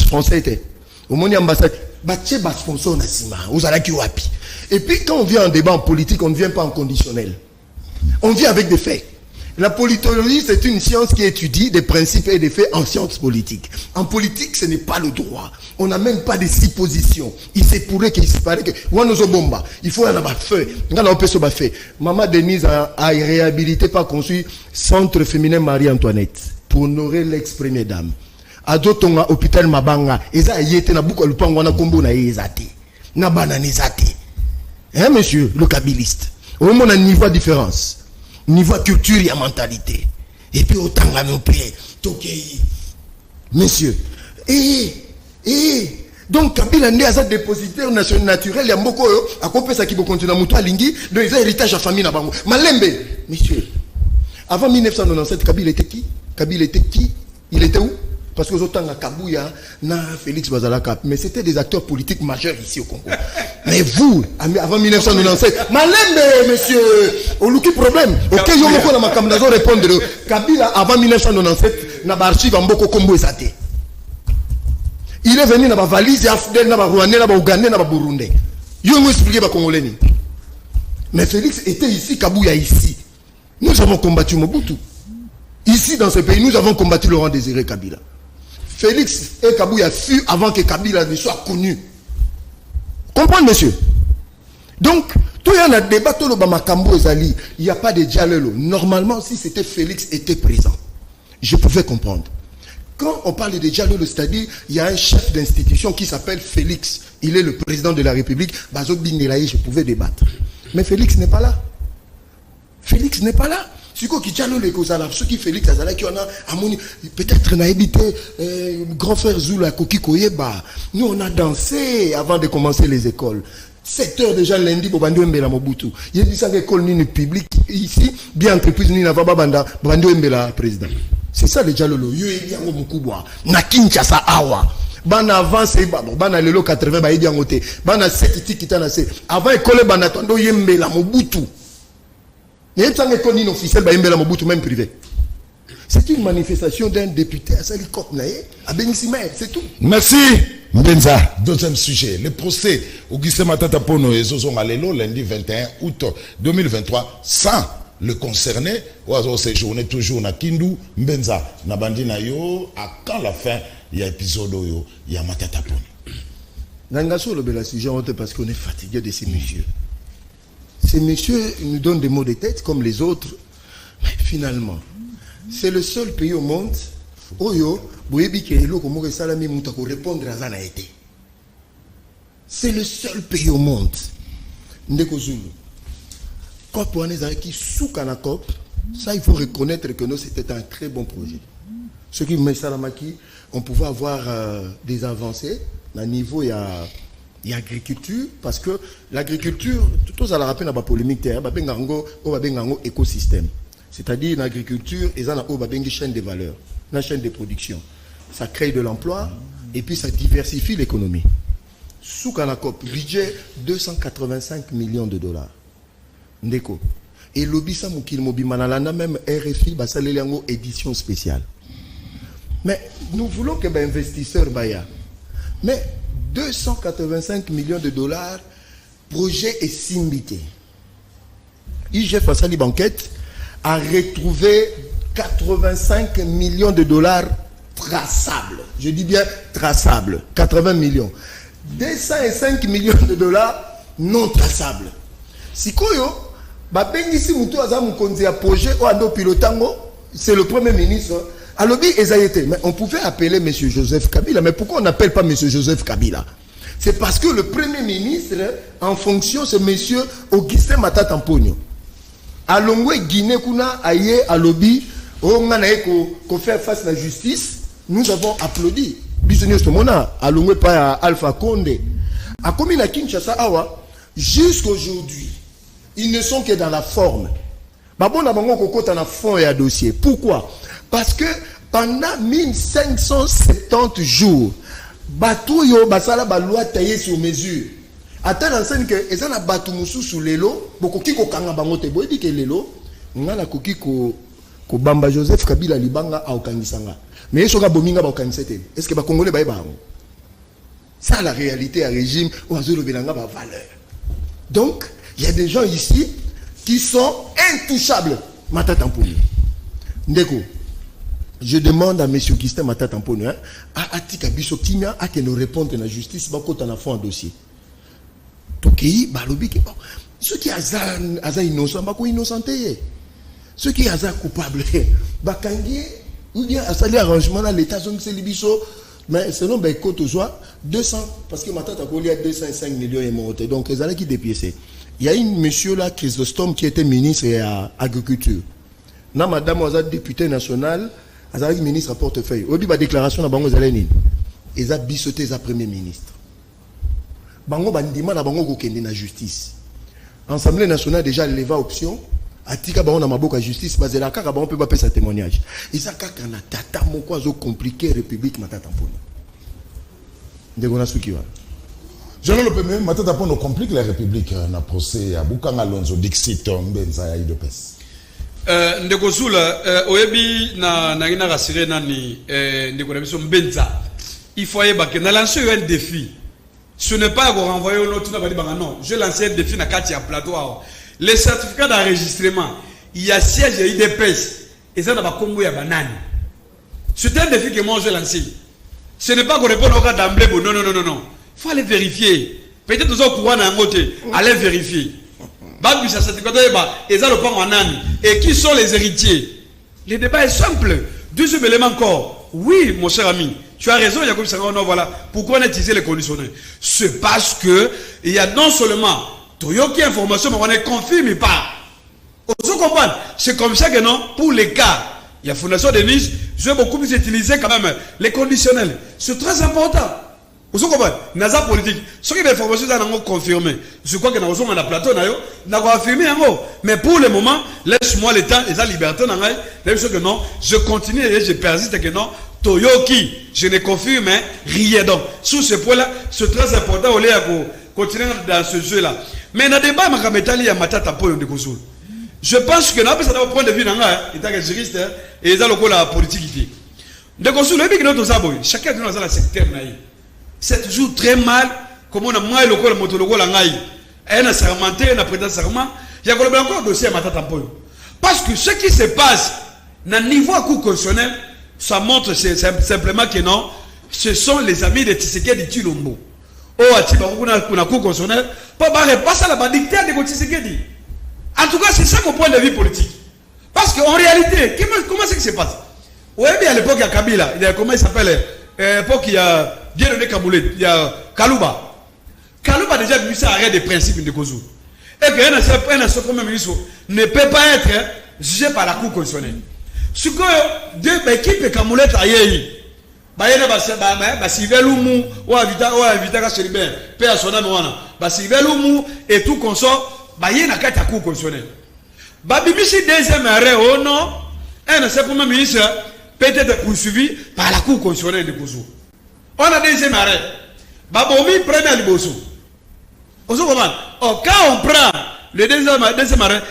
français était. Au Moni ambassade. Baché bas sponsor Nassima. Ozalaki wapi. Et puis quand on vient en débat en politique, on ne vient pas en conditionnel. On vient avec des faits. La politologie, c'est une science qui étudie des principes et des faits en sciences politiques. En politique, ce n'est pas le droit. On n'a même pas de suppositions. Il se pourrait qu'il se paraît que il faut en avoir fait. Maman Denise a réhabilité, pas construit Centre féminin Marie-Antoinette pour honorer l'ex-première dame. A d'autres hôpital Mabanga, eza yete na buko lupango na kombo na ezate. Na bananizate. Hein, monsieur, le kabiliste. Au moment un niveau de différence. Niveau culture et mentalité. Et puis autant à nos pays. Monsieur. Donc Kabila n'est pas dépositaire national naturel. Il y a beaucoup à compter ça qui peut continuer à monter à Lingui. Donc ils ont héritage à famille là-bas. Malembe. Monsieur. Avant 1997, Kabila était qui? Kabila était qui? Il était où? Parce que autant à Kabouya, na Félix Bazalaka, mais c'était des acteurs politiques majeurs ici au Congo. Mais vous, avant 1997, Malembe, monsieur, au louki problème. Ok, yo moko na makamdazo répondre. Kabila avant 1997, na archive en boko Kombo esate. Il est venu na ba valise afdel na ba Rwandais na ba Ougandais na ba Burundais. Yo nous expliquer ba Congolais. Mais Félix était ici, Kabouya ici. Nous avons combattu Mobutu. Ici dans ce pays, nous avons combattu Laurent Désiré Kabila. Félix et Kabouya fut avant que Kabila ne soit connu. Comprenez, monsieur? Donc, tout y a un débat, tout le Bamakambo Ezali, il n'y a pas de dialogue. Normalement, si c'était Félix était présent, je pouvais comprendre. Quand on parle de Diallo, c'est-à-dire, il y a un chef d'institution qui s'appelle Félix. Il est le président de la République. Bazo Bindelaï, je pouvais débattre. Mais Félix n'est pas là. Félix n'est pas là. Ce qui Diallo, les causes, ceux qui Félix, qui on a, peut-être, n'a habité, grand frère Zula, Koki Koyeba. Nous, on a dansé avant de commencer les écoles. 7 heures déjà lundi pour Bando Mbela Mobutu. Il y a dit ça l'école ni publique ici, bien entreprise ni Navaba Banda, Bando Mbela président. C'est ça le Diallo. Yo Eliango Mukubwa. Na Kinshasa Awa. Bana avance, bana lelo 80 ba Eliangote. Bana 7 tiki kitana se. Avant école bana tondo Mbela Mobutu. Il y a une école ni officielle ba Mbela Mobutu même privé. C'est une manifestation d'un député à Salikop Naye, à Benisimae, c'est tout. Merci. Mbenza, deuxième sujet. Le procès Augustin Matata Pono et Zozon Alelo, lundi 21 août 2023, sans le concerné, ou séjourné toujours na Kindu, Mbenza, na bandi na yo, à quand la fin, il y a épisode yo, il y a Matata Pono. Nangaso le bel sujet, parce qu'on est fatigué de ces messieurs. Ces messieurs nous donnent des mots de tête comme les autres, mais finalement, c'est le seul pays au monde où c'est le seul pays au monde. Ça, il faut reconnaître que nous, c'était un très bon projet. Ce qui met Salamaki, on pouvait avoir des avancées à niveau, il y a agriculture, parce que l'agriculture, tout ça, la rappelle dans la polémique, il y a un écosystème. C'est-à-dire l'agriculture, ils ont une chaîne de valeur, une chaîne de production. Ça crée de l'emploi et puis ça diversifie l'économie. Sous Kanakop, budget 285 millions de dollars. Ndeko. Et l'obisa moukil mobi manalana même RFI, basaleliango édition spéciale. Mais nous voulons que investisseurs baya. Mais 285 millions de dollars, projet est simbité. IGF Basali Banquette a retrouvé 85 millions de dollars traçables. Je dis bien traçables. 80 millions. 205 millions de dollars non traçables. Si koyo, babengisi mutu azamu konzi a projet o ando pilotango, c'est le premier ministre. Alobi ezayete, mais on pouvait appeler M. Joseph Kabila. Mais pourquoi on n'appelle pas M. Joseph Kabila? C'est parce que le premier ministre, en fonction, c'est M. Augustin Matata Pono. Alongwe Guinée kuna aye alobi on a ko faire face à la justice, nous avons applaudi. Business mona alongwe pas Alpha Condé. A commis na Kinshasa awa jusqu'aujourd'hui, ils ne sont que dans la forme. Babona bango kokota na fond et à dossier. Pourquoi? Parce que pendant 1570 jours, batou yo basala ba loi taillée sur mesure. Attends l'enseigne que ils ont la batou musu sous l'élo, boko kiko kanga bango te boy dit que l'élo, ngala koki ko bamba Joseph Kabila libanga a okangisanga. Mais ils sont bominga ba okanisete. Est-ce que ba congolais ba ba? Ça la réalité à régime ou azolo belanga ba valeur. Donc, il y a des gens ici qui sont intouchables. Matata Pono. Ndeko. Je demande à M. Augustin Matata Pono, à Atika Biso Kinya, à qu'il nous réponde à la justice, quand on a fait un dossier. Ceux qui sont innocents, ils sont innocentés. Ceux qui sont coupables, ou bien à salir arrangement dans l'État, c'est l'Ibiso. Mais selon Côte 200, parce que Matata Pono a 205 millions et monté. Donc, les années qui dépiécent. Il y a un monsieur là, Chrysostome, qui était ministre à l'agriculture. Na madame Oza, député national, Azari ministre à portefeuille. Au la déclaration de Bango Zalenine. Ils ont bissoté sa premier ministre. Bango bandima na bango kokende na justice. Assemblée nationale déjà leva option. Atika bango na maboka justice basé la kaka bango peut pas sa témoignage. Isa kaka na tata moko zo compliqué République Matata Pono. Ndegona sukiwa. Jean le premier Matata Pono complique la République na procès à Bukanga Lonzo Dixit Mbenza ya IDPS. Ndeko Zula oyebi na ngina rasire nani ndeko na biso Mbenza. Il faut yeba que na lancer un défi. Ce n'est pas qu'on renvoie un autre, non. Je lance un défi dans Katia Plateau. Les certificats d'enregistrement, il y a siège et IDPS. Et ça, dans le Congo, il y a banane. C'est un défi que moi, je lance. Ce n'est pas qu'on répond au cas d'emblée. Non. Il faut aller vérifier. Peut-être que vous avez courant d'un côté. Allez vérifier. Et qui sont les héritiers? Le débat est simple. Deuxième élément encore. oui, mon cher ami, tu as raison, Yacoub Senghor, non, voilà. Pourquoi on a utilisé les conditionnels? C'est parce que il y a non seulement Toyoki information, mais on ne confirme pas. Vous comprenez? C'est comme ça que non, pour les cas, il y a Fondation de Nice, je vais beaucoup plus utiliser quand même les conditionnels. C'est très important. Vous comprenez? Naza politique. Ce qui est l'information, ça n'a confirmé. Je crois que nous avons un plateau, nous avons affirmé. Mais pour le moment, laisse-moi le temps, et la liberté, que non, je continue et je persiste que non, Toyoki, je ne confirme rien. Donc, sur ce point-là, c'est très important, on va continuer dans ce jeu-là. Mais dans le débat, il y a Matata Poyo de Kosoul. Je pense que, dans le point de vue, il y a des juristes et il y a la politique. De Kosoul, chacun de nous a un secteur. C'est toujours très mal, comme on a moins le col, moto la ngaï. Elle a sermenté, elle a prêté serment. Il y a encore un dossier à Matata Poyo. Parce que ce qui se passe, dans le niveau coup constitutionnel, ça montre simplement que non, ce sont les amis de Tshisekedi Tshilombo. Oh, Atiba, on a coup constitutionnel, pas ça la dictature de Tshisekedi. En tout cas, c'est ça qu'on point de vue politique. Parce qu'en réalité, comment c'est que ça se passe? Oui, bien à l'époque, il y a Kabila, il y a comment il s'appelle? L'époque, il y a bien donné Kaboulé, il y a Kalouba. Kalouba a déjà vu ça arrêt des principes de Kozou. Et qu'un premier ministre ne peut pas être jugé par la Cour constitutionnelle. Ce que deux équipes Kamoulé Taïei, Basivelumu, ou Avita Chéribin, Père Sonamouana, Basivelumu et tout consort, Baye n'a qu'à la Cour constitutionnelle. Babibisi deuxième arrêt, oh non, un premier ministre peut être poursuivi par la Cour constitutionnelle de Kozou. On a deuxième arrêt. Babomi premier liboso. Vous comprenez? Quand on prend le deuxième arrêt,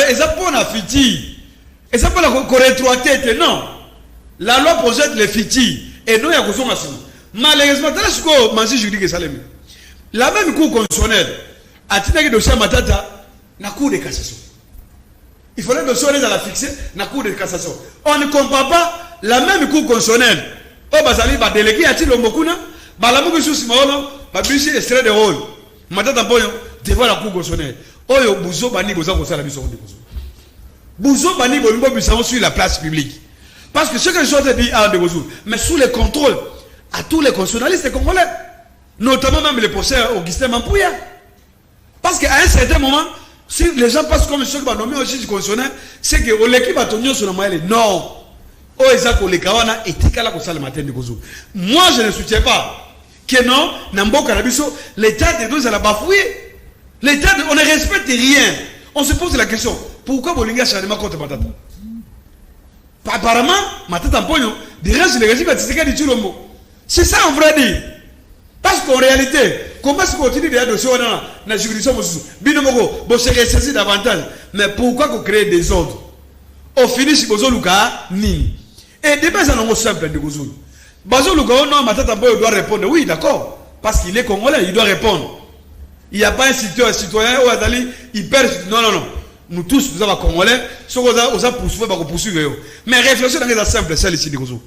et ça pour la fiti. Et ça pour la rétroactivité, non. La loi projette les fiti. Et nous, il y a Kozou Massimo. Malheureusement, dans ce qu'on m'a dit, je dis que ça l'est. La même Cour constitutionnelle a tiré le dossier Matata, la Cour de cassation. Il fallait que le dossier à la fixer, la Cour de cassation. On ne comprend pas la même Cour constitutionnelle. Oh, Bazali va déléguer à Tilo Mokuna, Balamou Sous Maolo, Babushi extrait de rôle. Matata Poyo, devant la Cour constitutionnelle. Oh, Bouzo Bani Boza Boza la mission de Bouzo. Bouzo Bani Bolumbo Bissao sur la place publique. Parce que ce que je suis dit à Bouzo, mais sous le contrôle à tous les constitutionnalistes congolais, notamment même les procès Augustin Mampouya. Parce qu'à un certain moment, si les gens passent comme ceux qui vont nommer au juge constitutionnel, c'est que l'équipe a tenu sur le moyen. Non. Moi, je ne soutiens pas que non, l'État de nous a bafoué. L'État, on ne respecte rien. On se pose la question, pourquoi Bolinga changement contre Matata? Apparemment, Matata Mpoyo dirige le régime de Tshisekedi Tshilombo. C'est ça en vrai dit. Parce qu'en réalité, comment est-ce qu'on continue de dossier dans la juridiction? Binomoko, bon, c'est ressaisi davantage. Mais pourquoi qu'on crée des ordres? Au finish, Bozoluka, ni. Et débat, c'est un simple de Gouzoul. Bazoluka, non, Matata Mpoyo doit répondre. Oui, d'accord. Parce qu'il est congolais, il doit répondre. Il n'y a pas un citoyen ou Adali, il perd. Non, non, non. Nous tous, nous avons congolais. Ce qu'on a poursuivi, mais réflexion dans les simple, celle ici de Gouzoul.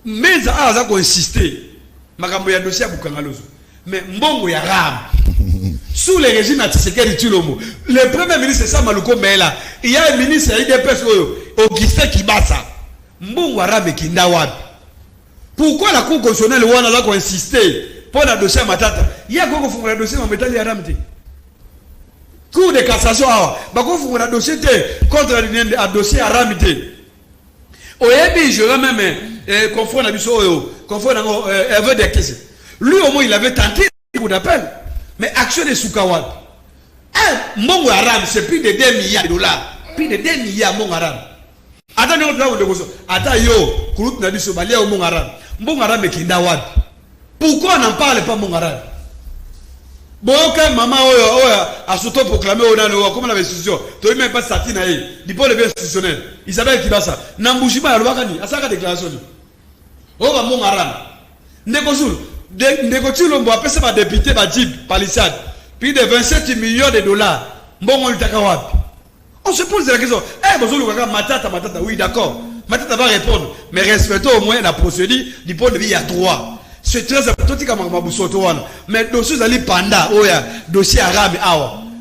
Mais ça a insisté. Makambo ya dossier à Bukangalozo. Mais Mbongo ya Ram. Sous le régime de Tshisekedi Tshilombo, le premier ministre c'est Maluko Mela. Il y a un ministre IDPS Augustin Kibasa. Mbongo ya Ram et Kindawabi. Pourquoi la Cour constitutionnelle a insisté pour le dossier à Matata? Il y a quoi pour le dossier à Matata Yaramte. Cour de cassation, pour le dossier contre le dossier à Ramite. Oyebi, je vais même confondre Hervé Dekese. Lui au moins il avait tenté un coup d'appel. Mais action de Soukawad. Mon Aram, c'est plus de 2 milliards de dollars. Plus de 2 milliards mon Aram. Attends, yo, Koulout n'a dit ce balia au mon Aram. Mon Aram est Kindawad. Pourquoi on n'en parle pas mon Aram? Bon, quand maman a s'auto-proclamé comme l'investition, tu n'as même pas Satine, il peut lever institutionnel. Isabelle Kibasa, Nambouchima, Alwakani, à sa déclaration. Oh, mon Aram. Négocier l'homme, après ça va député, va dire, palissade. Puis de 27 millions de dollars. Bon, on se pose la question. Matata, oui, d'accord. Matata va répondre. Mais respectons au moins la procédure du point de vue, il y a droit. C'est très important. Mais dossier allez panda, dossier arabe,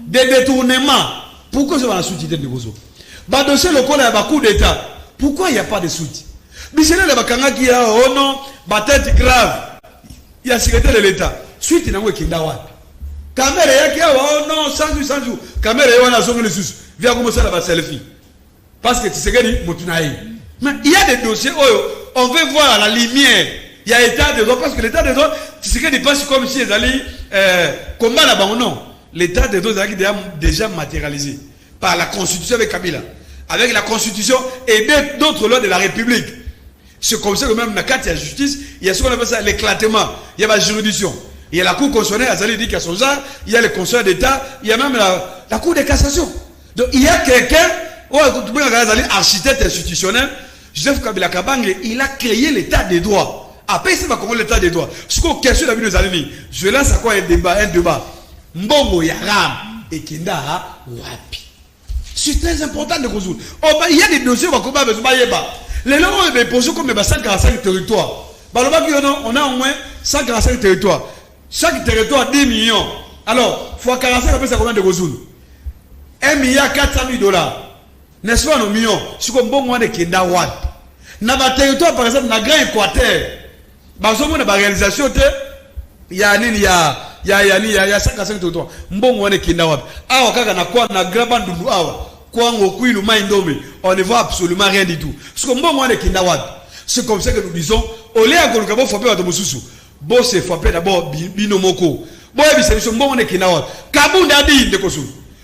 des détournements. Pourquoi ça va la soutien de Gozo? Dossier local, il y a beaucoup d'État. Pourquoi il n'y a pas de soutien? Bichele le bakanga qui a oh non, tête grave. Il y a secrétaire de l'État. Suite n'a qui ndawa. Caméra yaki oh non, sans jour. Caméra wana zongo le sous. Vient commencer la selfie. Parce que tu sais que motunaï. Mais il y a des dossiers où on veut voir la lumière. Il y a l'état de droit parce que l'état de droit, tu sais qu'il passe comme si ils allaient combat là-bas ou non. L'état de droit est déjà matérialisé par la constitution avec Kabila, avec la constitution et d'autres lois de la République. C'est comme ça que même dans le cadre de la justice, il y a ce qu'on appelle ça l'éclatement. Il y a la juridiction. Il y a la Cour constitutionnelle, Azali dit qu'il y a son genre, il y a le Conseil d'État, il y a même la Cour de cassation. Donc il y a quelqu'un, architecte institutionnel, Joseph Kabila Kabange, il a créé l'état des droits. Après, c'est pas comment l'état des droits. Ce qu'on question la vie de Zalini, je lance à quoi un débat. Mbongo Yaram et Kinda Wapi. C'est très important de résoudre. Il y a des dossiers où on va besoin de les gens ont posé comme 145 territoires. On a au moins 145 territoires. Chaque territoire 10 millions. Alors, fois 45, après ça combien de résoudre? 1 milliard 400 000 dollars. N'est-ce pas nos millions? C'est comme bon mois de Kinda Wapi. Dans le territoire, par exemple, dans le Grand Équateur, dans la réalisation, il y a 55 territoires. On ne voit absolument rien du tout. C'est comme ça que nous disons, au lieu de frapper à Moussousou, bon, c'est frapper d'abord Binomoko. Bon, c'est bon, on est Kinawad. Kabounda dit, je ne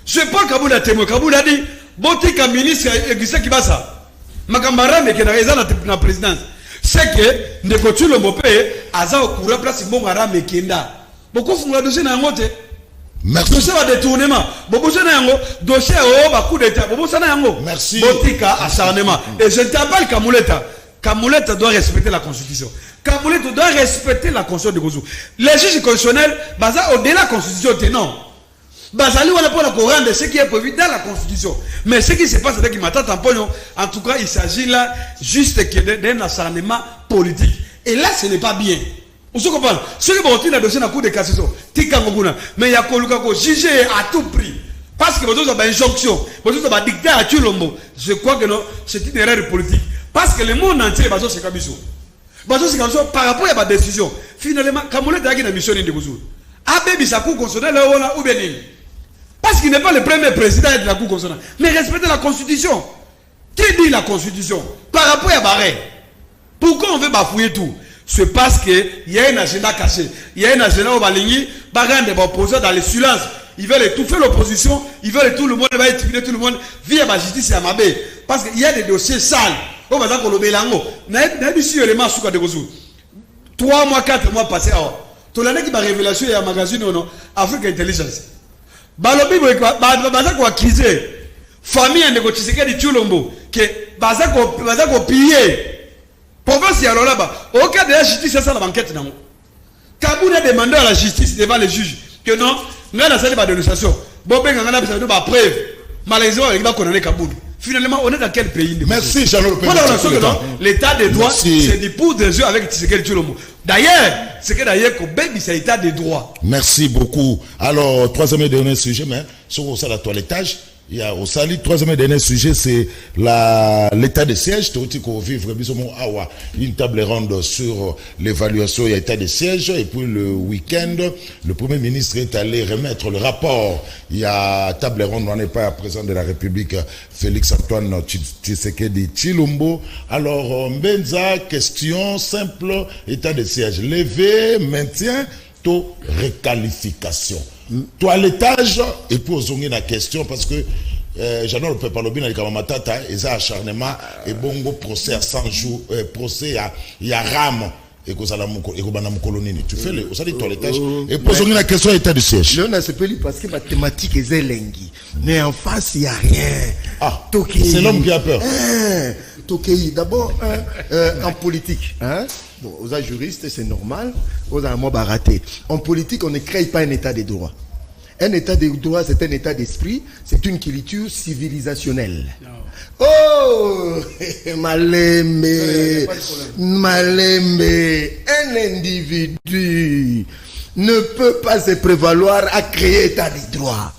sais pas Kabounda témoin. Kabounda dit, bon, tu es ministre, qui va ça. Makambara, mais qui est dans la présidence. C'est que, ne continue le mopé, Aza au courant, place, bon, Aram et Kenda. Beaucoup font la dossier dans un moté. Merci. Dossier de détournement. Beaucoup de dossier au coup d'état. Beaucoup de merci. Botika, acharnement. Et je t'appelle Kamouleta. Kamouleta doit respecter la constitution. Kamouleta doit respecter la constitution de Gozou. Les juges constitutionnels, au-delà de la constitution, non. Bazali, on a pas le courant de ce qui est prévu dans la constitution. Mais ce qui se passe avec Imata Tamponyo, en tout cas, il s'agit là juste d'un acharnement politique. Et là, ce n'est pas bien. Vous comprenez? Ceux qui vont tirer le dossier dans la cour de cassation, mais il y a qu'on juge à tout prix. Parce que vous avez une injonction, vous avez un dictat à Tulombo. Je crois que non, c'est une erreur politique. Parce que le monde entier, c'est comme ça. Par rapport à la décision, finalement, Kamoulet a une mission de Gouzou. Abbé sa cour constitutionnelle, ou bien parce qu'il n'est pas le premier président de la cour constitutionnelle. Mais respectez la constitution. Qui dit la constitution? Par rapport à Barré. Pourquoi on veut bafouiller tout? C'est parce qu'il y a un agenda caché. Il y a un agenda où Baligny, Bagan des opposants dans le silence. Ils veulent étouffer l'opposition. Ils veulent tout le monde, va éliminer tout le monde via la justice et à Mabé. Parce qu'il y a des dossiers sales. On va dire qu'on le mélange. N'a pas dit si les masques de Gozou. 3 mois, 4 mois passés. Tout l'année qui m'a révélation il y a un magazine ou non, Afrique Intelligence. Balobi baza ko accuser famille de Kotiseke di Chulombo que baza ko piller province ya là-bas. Au cas de la justice c'est ça la enquête nango. Kaboul a demandé à la justice devant les juges que non, nga na sali ba dénonciation. Bobé nga na besoin de ba preuve. Malheureusement il va condamner Kaboul. Finalement, on est dans quel pays? Merci, Jean-Claude. L'état de droit, c'est du pour des jeux avec Tshisekedi Tshilombo. D'ailleurs, c'est que d'ailleurs, c'est l'état de droit. Merci beaucoup. Alors, troisième et dernier sujet, mais sur le toilettage, il y a au Sali, troisième et dernier sujet, c'est l'état de siège. Vivre une table ronde sur l'évaluation et l'état de siège. Et puis le week-end, le Premier ministre est allé remettre le rapport. Il y a table ronde, on n'est pas président de la République, Félix Antoine Tshisekedi Tshilombo. Alors, Mbenza, question simple, état de siège. Levé, maintien, taux, réqualification. Toilettage, et puis on a la question parce que j'en ai le peuple parler dans les matata et ça acharnement et bongo procès à 100 jours procès il y a rame et que ça la colonie tu fais le ça dit toilettage et pose la question état du siège je ne sais pas parce que mathématiques est zélengi mais en face il y a rien c'est l'homme qui a peur d'abord en politique hein. Bon, aux juristes, c'est normal. Aux mots baraté. En politique, on ne crée pas un état de droit. Un état de droit, c'est un état d'esprit. C'est une culture civilisationnelle. No. Oh, Malembe. Un individu ne peut pas se prévaloir à créer état de droit.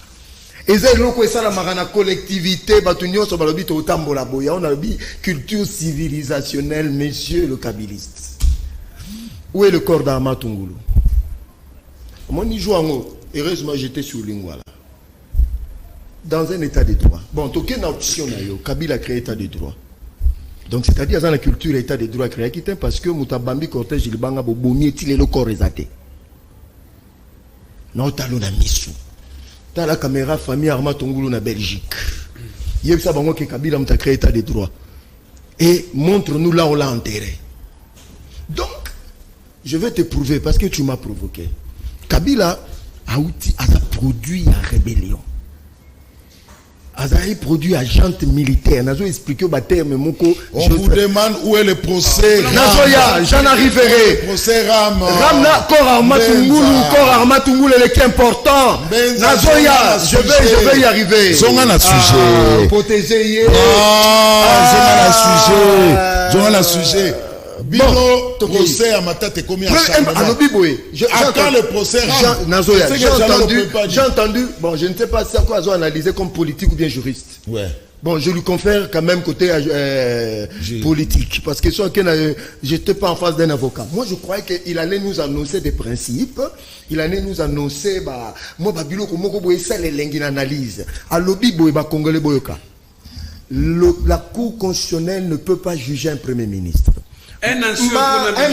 eza eloko esalamaka na collectivité bato nyonso balobi totambola boya on a dit culture civilisationnelle monsieur le kabiliste. Où est le corps d'Arma Tungulu? Moi ni jouango heureusement j'étais sur Lingwala dans un état de droit. Bon toke na option na yo Kabila créé état de droit. Donc c'est-à-dire dans la culture état de droit créé qui parce que mutabambi cortège libanga bobomi etile le corps ezate. Non talo na misu. Dans la caméra famille Arma Tungulu na Belgique. Il y a ça bango que Kabila muta créé état de droit. Et montre-nous là où l'a enterré. Donc je vais te prouver parce que tu m'as provoqué. Kabila a produit la rébellion. Azari produit agent militaire. Nazo expliqué au terme moko. On vous demande où est le procès. Nazoya, j'en arriverai. Le procès Ram. Ramna, corps Arma Tungulu, le qui important. Nazoya, je vais y arriver. Zonga na sujet. Protéger. Zonga na sujet. Bilo procès à ma tête est commis à Quand le procès j'ai entendu, bon je ne sais pas si à quoi ils ont analysé comme politique ou bien juriste. Ouais. Bon, je lui confère quand même côté politique, parce que je n'étais pas en face d'un avocat. Moi, je croyais qu'il allait nous annoncer des principes, il allait nous annoncer, moi, Babilo, comment vous ça les langues d'analyse. À l'obi, Congolais, Boyoka. La Cour constitutionnelle ne peut pas juger un premier ministre. Un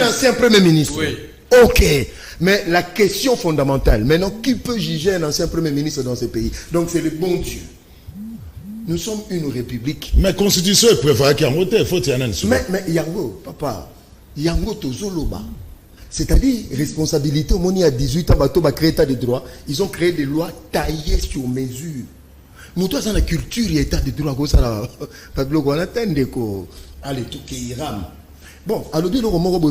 ancien premier ministre. Oui. Ok. Mais la question fondamentale, maintenant, qui peut juger un ancien premier ministre dans ce pays? Donc, c'est le bon Dieu. Nous sommes une république. Mais la constitution est préférée qu'il y ait un vote. Il faut qu'il y ait un mais Yango, papa, Yango Tozoloba. C'est-à-dire, responsabilité, au moment à 18 ans, Bato va créer état de droit. Ils ont créé des lois taillées sur mesure. Nous, tous, dans la culture, il y a état de droit. Allez, tout qui ram. Bon, alors, il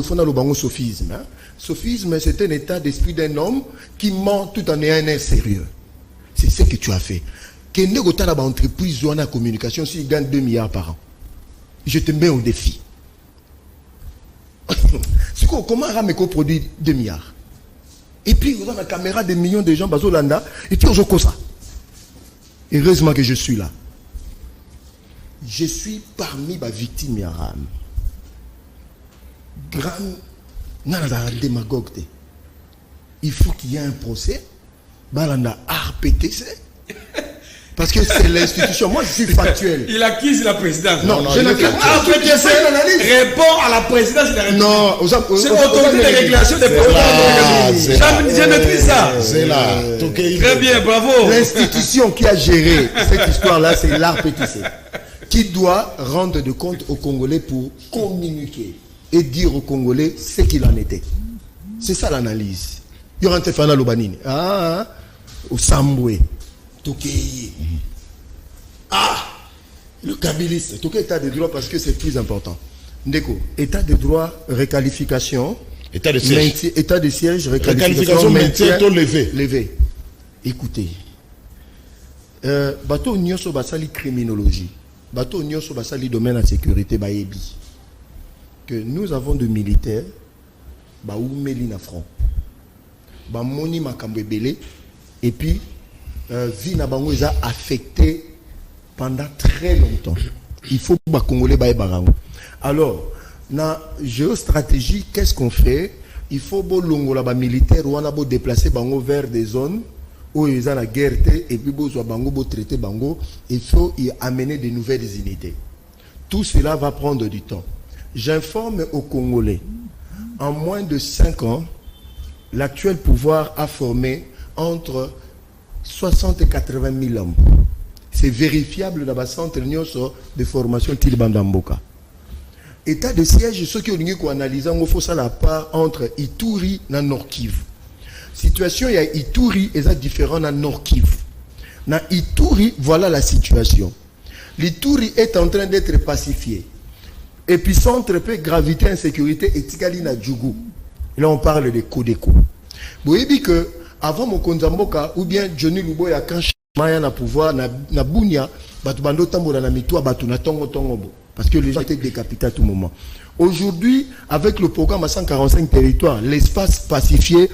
faut le sophisme. Sophisme, c'est un état d'esprit d'un homme qui ment tout en ayant un air sérieux. C'est ce que tu as fait. Quand tu as une entreprise ou une communication, si il gagne 2 milliards par an, je te mets au défi. Comment Rameko produit 2 milliards? Et puis, vous avez la caméra des millions de gens, Bazolanda, et puis, on ça. Heureusement que je suis là. Je suis parmi les victimes Yaram. Grand démagogue. Il faut qu'il y ait un procès. Balanda RPTC. Parce que c'est l'institution. Moi, je suis factuel. Il accuse la présidence. Non, je n'ai pas. RPTC répond à la présidence de la République. Non, c'est l'autorité de régulation des problèmes. Je maîtrise ça. C'est là. Très bien, bravo. L'institution qui a géré cette histoire-là, c'est l'RPTC. Qui doit rendre de compte aux Congolais pour communiquer et dire aux Congolais ce qu'il en était. C'est ça l'analyse. Yorante Fana Lobanini. Au Samboué. Le kabiliste. Toké état de droit parce que c'est plus important. Ndeko, état de droit, réqualification. État de siège. État de siège, réqualification, maintien, levé. Écoutez. Bateau Nyoso Basali criminologie. Bateau Nyoso Basali domaine de sécurité Baébi. Que nous avons de militaires, Baoumeli na front. Bamoni Makambe Belé. Et puis, vie na bango est affecté pendant très longtemps. Il faut que les Congolais baillent barango. Alors, na géostratégie, qu'est-ce qu'on fait? Il faut que les militaires ou on a déplacer bango vers des zones où ils ont la guerre et puis bango traiter bango. Il faut y amener de nouvelles unités. Tout cela va prendre du temps. J'informe aux Congolais, en moins de 5 ans, l'actuel pouvoir a formé entre 60 et 80 000 hommes. C'est vérifiable dans le centre de formation Tilbandamboka. État de siège, ceux qui ont analysé, il faut ça la part entre Ituri et Nord-Kivu. Situation, il y a Ituri et ça différent dans Nord-Kivu. Dans Ituri, voilà la situation. L'Ituri est en train d'être pacifié. Épicentre peut gravité, insécurité et Tigali na Djougou. Là, on parle de Kodeko. Vous voyez que avant Mokonzamboka ou bien Johnny Luboya quand Maya na pouvoir na Bunia batu bando tambola na mitwa batu na tongo parce que les gens étaient décapités à tout moment. Aujourd'hui, avec le programme à 145 territoires, l'espace pacifié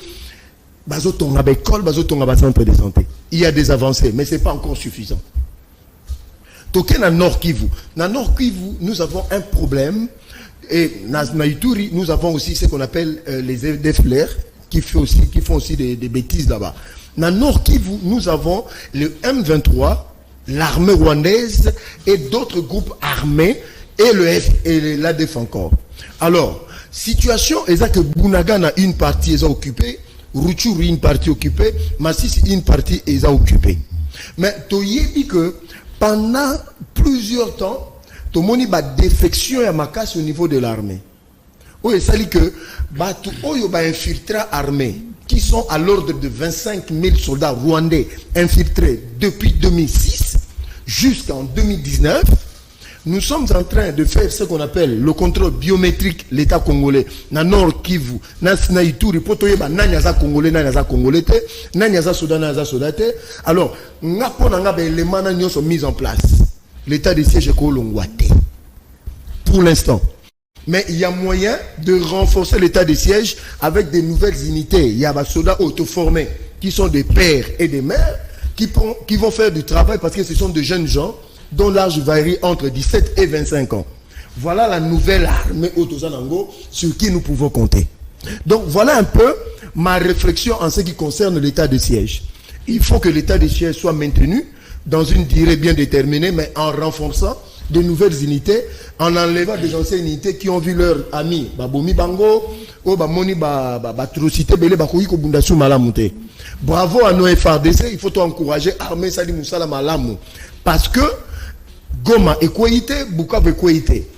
bazo tonga ba école, bazo tonga ba centre de santé. il y a des avancées, mais ce n'est pas encore suffisant. Toké na Nord Kivu. Dans Nord Kivu, nous avons un problème. Et na Ituri, nous avons aussi ce qu'on appelle les FDLR qui font aussi des bêtises là-bas. Dans Nord Kivu, nous avons le M23, l'armée rwandaise et d'autres groupes armés et l'ADF encore. Alors, situation est que Bunagana une partie est occupée, Rutshuru une partie occupée, Masisi une partie est occupée. Mais toyebi que pendant plusieurs temps, tout le monde a une défection et ma casse au niveau de l'armée. Oui, ça dit que il y a infiltrés armés qui sont à l'ordre de 25 000 soldats rwandais infiltrés depuis 2006 jusqu'en 2019. Nous sommes en train de faire ce qu'on appelle le contrôle biométrique l'État congolais. Dans Nord Kivu, dans Ituri, pour que les Congolais, les Soldats. Alors, les éléments sont mis en place. L'état de siège est colongouaté. Pour l'instant. Mais il y a moyen de renforcer l'état de siège avec des nouvelles unités. Il y a des soldats auto-formés qui sont des pères et des mères qui vont faire du travail parce que ce sont de jeunes gens dont l'âge varie entre 17 et 25 ans. Voilà la nouvelle armée Otozanango sur qui nous pouvons compter. Donc voilà un peu ma réflexion en ce qui concerne l'état de siège. Il faut que l'état de siège soit maintenu dans une durée bien déterminée, mais en renforçant de nouvelles unités, en enlevant des anciennes unités qui ont vu leurs amis, Babomi Bango, ou Bamoni Batrocité, Bele Bakoui Kobundasu Malamute. Bravo à nos FRDC, il faut encourager Armée Sali Moussala Malamu. Parce que Goma Ekouéité, Bukavu Ekouéité.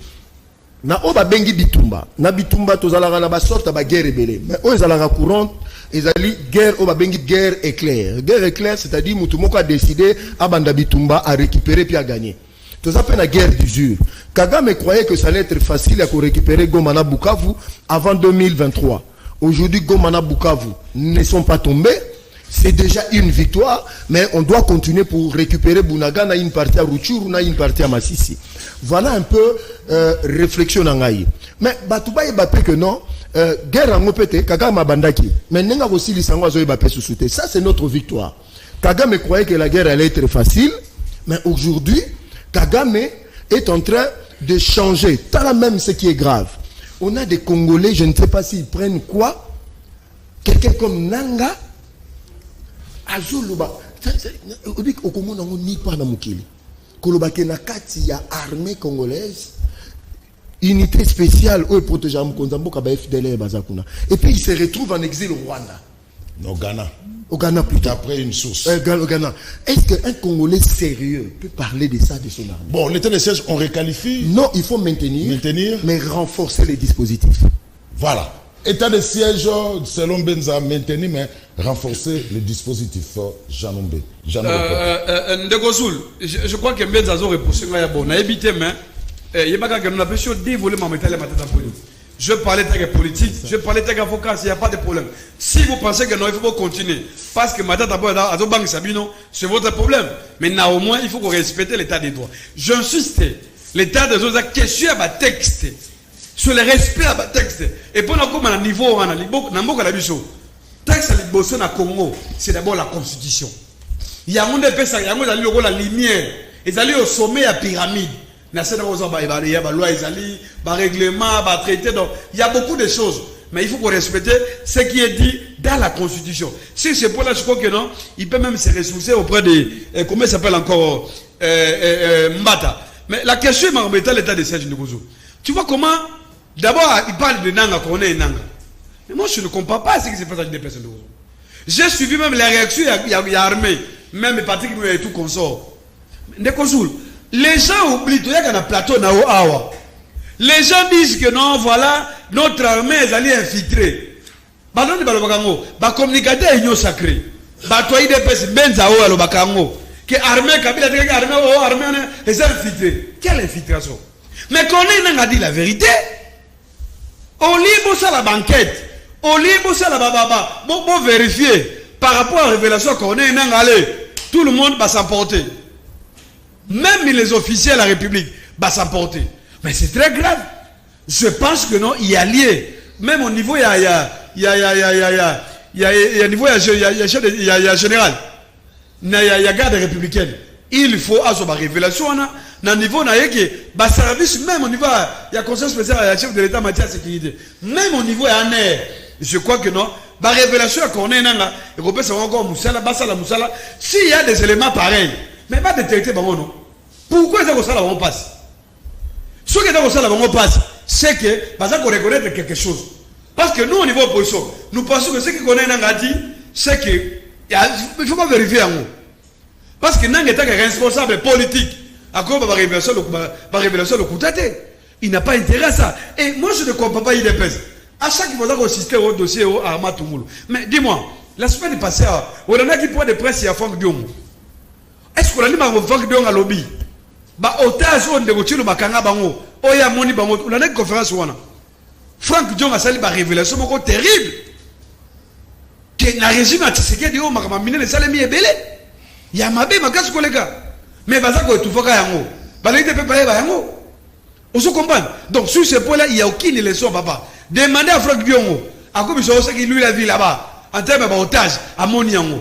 Na oba bengi bitumba, na bitumba tozalaka na ba sorte ba guerre belé. Mais o ezalaka courante, ezali guerre oba bengi guerre éclair. Guerre éclair, c'est-à-dire mutumoko a décidé abanda bitumba à récupérer puis à gagner. Tout ça fait la guerre d'usure. Kagame croyait que ça allait être facile à récupérer Goma na Bukavu avant 2023. Aujourd'hui, Goma na Bukavu ne sont pas tombés. C'est déjà une victoire, mais on doit continuer pour récupérer Bunaga na une partie à Rutshuru na une partie à Masisi. Voilà un peu réflexion nangaï. Mais Batouba y bape que non, guerre en opété, Kagame bandaki. Mais n'enga aussi lisango azoy bape sous-souté. Ça c'est notre victoire. Kagame croyait que la guerre allait être facile, mais aujourd'hui, Kagame est en train de changer. T'as même ce qui est grave. On a des Congolais, je ne sais pas s'ils prennent quoi. Quelqu'un comme Nanga, Azuluba, Okomo nango ni pa na mukili. Koloba ke na kati ya armée congolaise, unité spéciale où protéger Mkonzambo ka ba FDLR bazakuna. Et puis il se retrouve en exil au Rwanda. Au Ghana. Au Ghana plutôt. D'après une source. Au Ghana. Est-ce qu'un Congolais sérieux peut parler de ça, de son armée? Bon, l'état de siège, on réqualifie. Non, il faut maintenir. Mais renforcer les dispositifs. Voilà. État de siège, selon Benza, maintenir, mais renforcer les dispositifs. Janombe. Ndegozoul, je crois que Benza a repoussé. On a évité, mais il y a pas de dévoler ma métal et ma tête à politique. Je parlais de politique, je parlais de avocat, il n'y a pas de problème. Si vous pensez que non, il faut continuer. Parce que madame d'abord, c'est votre problème. Mais au moins, il faut qu'on respecte l'état des droits. J'insiste, l'état des droits, c'est question à texte. Sur le respect à texte. Et pendant qu'on a un niveau, on a un texte à la Congo, c'est d'abord la constitution. Il y a un monde de personnes, il y a la lumière. Ils allaient au sommet à la pyramide. Il y a des lois, des règlements, des traités. Donc, il y a beaucoup de choses. Mais il faut qu'on respecte ce qui est dit dans la Constitution. Si c'est pour là, je crois que non, il peut même se ressourcer auprès de. Comment il s'appelle encore Mbata. Mais la question est remettant l'état de siège de Gozo. Tu vois comment. D'abord, il parle de Nanga, qu'on est Nanga. Mais moi, je ne comprends pas ce qui s'est passé avec des personnes de Gozo. J'ai suivi même les réactions, il y a armée, même Patrick et tout consort. Les gens oublient, il y a un plateau na Awa. Les gens disent que non, voilà, notre armée est allée infiltrer. Bah non, bah communicateur est sacré. Bah toi, il est benza o alo bakango. Que armée, Kabila, armée, est infiltrée. Quelle infiltration? Mais qu'on ait dit la vérité. Au libre, ça la banquette. Au libre, ça la bababa. Bon, vérifier. Par rapport à la révélation qu'on est allé, tout le monde va s'emporter. Même les officiers de la République va s'emporter. Mais c'est très grave. Je pense que non, il y a lié. Même au niveau, il y a général. na garde républicaine. Il faut avoir une révélation na niveau na yeke ba service même au niveau il y a conseil spécial à la chef de l'état en matière de sécurité. Même au niveau ya NR, je crois que non, ba révélation qu'on est nanga et qu'on peut savoir encore musala basala musala s'il y a des éléments pareils, mais pas détecter bango non. Pourquoi ça ça va passe? Ce que ça va passe, c'est que parce qu'on reconnaître quelque chose. Parce que nous au niveau opposition, nous pensons que ce que qu'on est nanga dit, c'est que il faut pas vérifier en haut. Parce que Nang est un responsable politique. À quoi va révélation le coutaté? Il n'a pas intérêt à ça. Et moi, je ne comprends pas IDPS. À chaque fois qu'on assiste au dossier au Arma Toumoulou. Mais dis-moi, la semaine passée, on a qui point de presse à Franck Dion. Est-ce qu'on a dit que Franck Dion a lobby? Bah, otage, on dégoûte le Bakanga Bango. Oya Moni Bango. On a une conférence où on a. Franck Dion a sali par révélation terrible. Que la régime a tissé de haut, ma mine les salami est belé. Il y a ma belle magasin collègue. Mais vas-y, tu vas yango. Balai de préparer yango. On se comprend. Donc sur ce point-là, il n'y a aucune leçon, papa. Demandez à Franck Biongo. À quoi il sait qu'il lui la vie là-bas. En termes d'otage, à mon yango.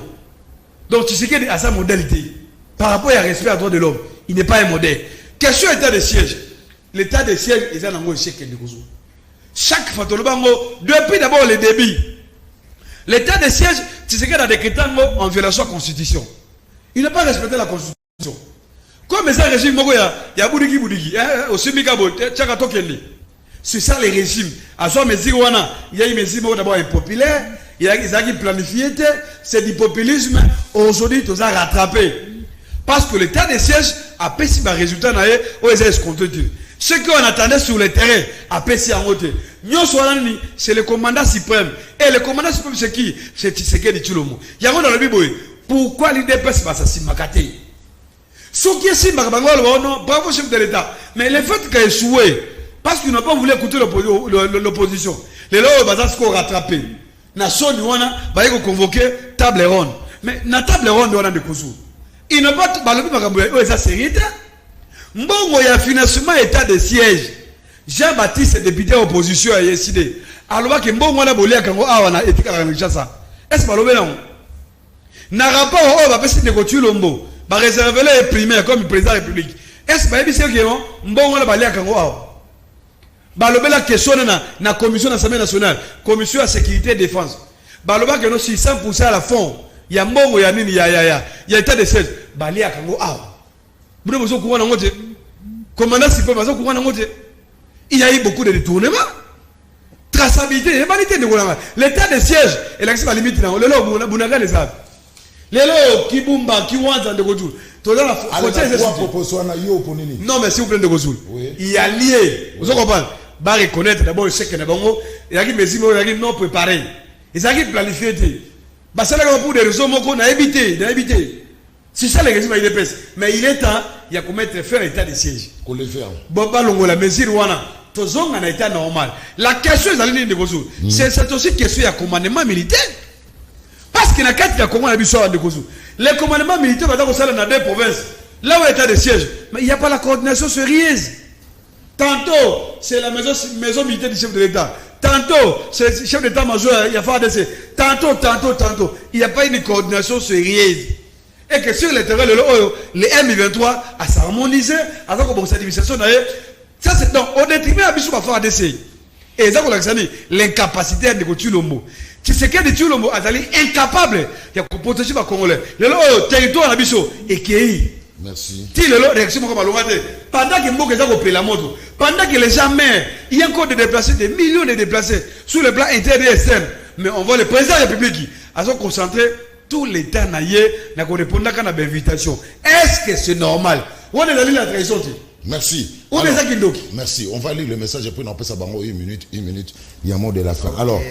Donc tu sais qu'il a sa modalité. Par rapport à respect à droit de l'homme, il n'est pas un modèle. Question état de siège. L'état de siège est un échec de Gouzou. Chaque fois, depuis d'abord le débit, l'état de siège, tu sais qu'il a décrété en violation de la Constitution. Il n'a pas respecté la Constitution. Comme ça, le régime, il y a Boudigi, aussi Mikabo, Tchakatokeli. C'est ça les régimes. À soi, il y a une mesure d'abord impopulaire, il y a une planifié, c'est du populisme. Aujourd'hui, tout ça rattrapé. Parce que l'état de siège a payé un résultat, ce qu'on attendait sur le terrain a payé en haute. C'est le commandant suprême. Et le commandant suprême, c'est qui? C'est Tshisekedi Tshilombo. Il y a dans la Bible. Pourquoi l'IDPS va s'assimakater? Ce qui est simakabango, bravo chef de l'État. Mais le fait qu'il ait échoué, parce qu'il n'a pas voulu écouter l'opposition, les lois va se rattraper. Nation Niwana va convoquer table ronde. Mais na table ronde on a des coups. Il n'a pas balobi makambo ça c'est mbongo ya financement état de siège. Jean-Baptiste député opposition a décidé. Alors que mbongo na bolia kango awa na etika na Kinshasa. Est-ce balobi non? Na rapport au va passer négocier l'ombo va réserver les primaires comme le président de la République. Est-ce que c'est que mbongo na balia kango awa balobi la question na commission d'Assemblée nationale, commission de sécurité et défense. Baloba que non 600% à la fond. Il y a mbongo ya nini ya état de siège balia kango awa. Vous ne pouvez pas dire commandant si peut pas il y a eu beaucoup de détournements. Traçabilité, humanité de l'état de siège et l'accès à la limite là. Le lot, vous n'avez les arbres. Les lots qui boumba, qui ouant de Gozoul. Non, mais s'il vous plaît, de Gozoul. Il y a lié. Vous comprenez? Va reconnaître d'abord le chèque de Bango. Il y a qui me dit, il y a non préparé. Il y a qui planifié. Bah, c'est là pour des raisons qu'on a évité. C'est ça les raisons de l'IDPS. Mais il est temps, il y a comment faire l'état de siège. Qu'on le fait. Bon, la mesure wana. Tozong en état normal. La question est allée de Gozoul. C'est aussi une question de commandement militaire. Parce qu'il y a 4 commandements militaires de Gozoul. Les commandements militaires dans deux provinces. Là où il y a l'état de siège. Mais il n'y a pas la coordination sérieuse. Tantôt, c'est la maison militaire du chef de l'État. Tantôt, c'est le chef d'état-major, il y a pas d'essai. Tantôt. Il n'y a pas une coordination sérieuse. Et que sur le terrain, les M23 à s'harmoniser, à commencer l'administration. Ça, c'est donc, au détriment à Bissou, faire d'essai. Et ça, l'incapacité de Tshilombo. Tu sais que Tshilombo a été incapable de protéger les Congolais. Le territoire à Bissou est qui. Merci. Pendant que Mbok est la moto, pendant que les gens meurent, il y a encore des déplacés, des millions de déplacés sur le plan interne et externe. Mais on voit le président de la République à se concentrer tout l'État naïe n'a qu'on répondre à l'invitation. Est-ce que c'est normal? On est dans la trahison. Merci. Alors, merci. On va lire le message et puis on peut s'abango une minute. Il y a un mot de la fin. Alors,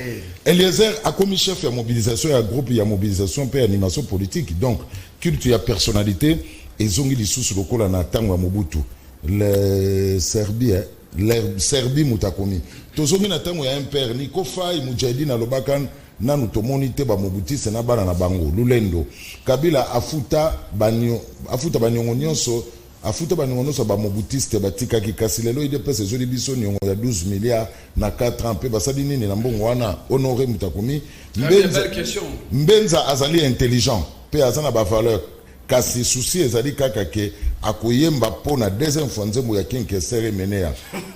Eliezer a commis chef de mobilisation et un groupe il y a mobilisation et animation politique. Donc, culte et personnalité. Et zongi li sous le col na tango Mobutu le Serbie mutakomi to zongi na tango ya un père ni ko fay mujahidin na lobakan nanu to monite ba Mobutu se na bana na bango lulendo Kabila afuta banyo nyonso ba Mobutiste batika ki kasilelo ide pese zoli biso nyongo ya 12 milliards na 4 ans pe basali nini na mbongo wana honoré mutakomi Mbenza azali intelligent pe azana ba valeur kasi souci ezali kaka ke akoyemba pona deuxième fois nzembo ya Kinkesere menea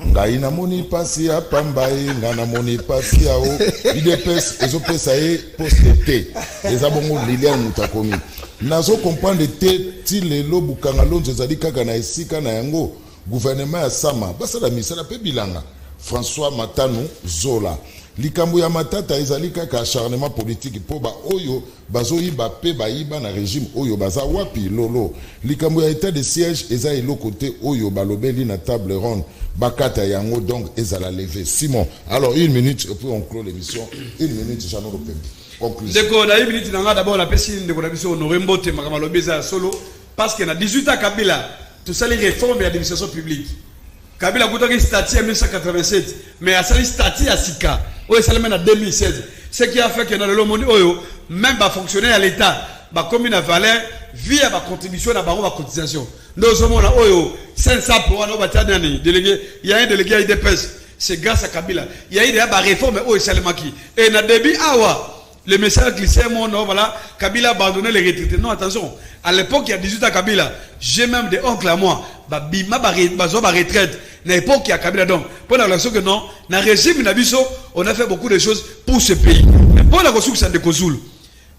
ngai namoni pasi ya pambai nga namoni pasi ya o idepes ezopesa ye poste te ezabongo Liliane Mutakomi nazo comprendre te ti lelo bukanga lonzo ezali kaka na esika na yango gouvernement ya sama basala misala pe bilanga François Matano Zola likambo ya matata ezali kaka acharnement politique po ba oyo bazoyiba pe bayiba na régime oyo baza wapi lolo likambo ya état de siège eza eloko te oyo balobeli na table ronde bakata yango donc ezala levé Simon alors 1 minute et puis on clôt l'émission 1 minute Jean-Claude Pembe conclusion ndeko na 1 minute nanga d'abord la pesi ndeko na biso honoré mbote makama lobeza solo parce que na 18 ans Kabila tout ça les réformes de l'administration publique Kabila a statut en 1987, mais a sali statut à Sika. Oui, ça en 2016. Ce qui a fait que dans le monde, même les fonctionnaires à l'État, comme une valeur, via la contribution à la cotisation. Nous avons 500 pour un délégué. Il y a un délégué à IDPS. C'est grâce à Kabila. Il y a eu des réformes au Salemaki. Et dans le début, le message glissé, voilà, Kabila a abandonné les retraités. Non, attention. À l'époque, il y a 18 ans Kabila. J'ai même des oncles à moi. Bima retraite. À l'époque, il y a Kabila. Donc, pour la raison que non, dans le régime Nabiso, on a fait beaucoup de choses pour ce pays. Mais pour la raison que c'est de Kozoul,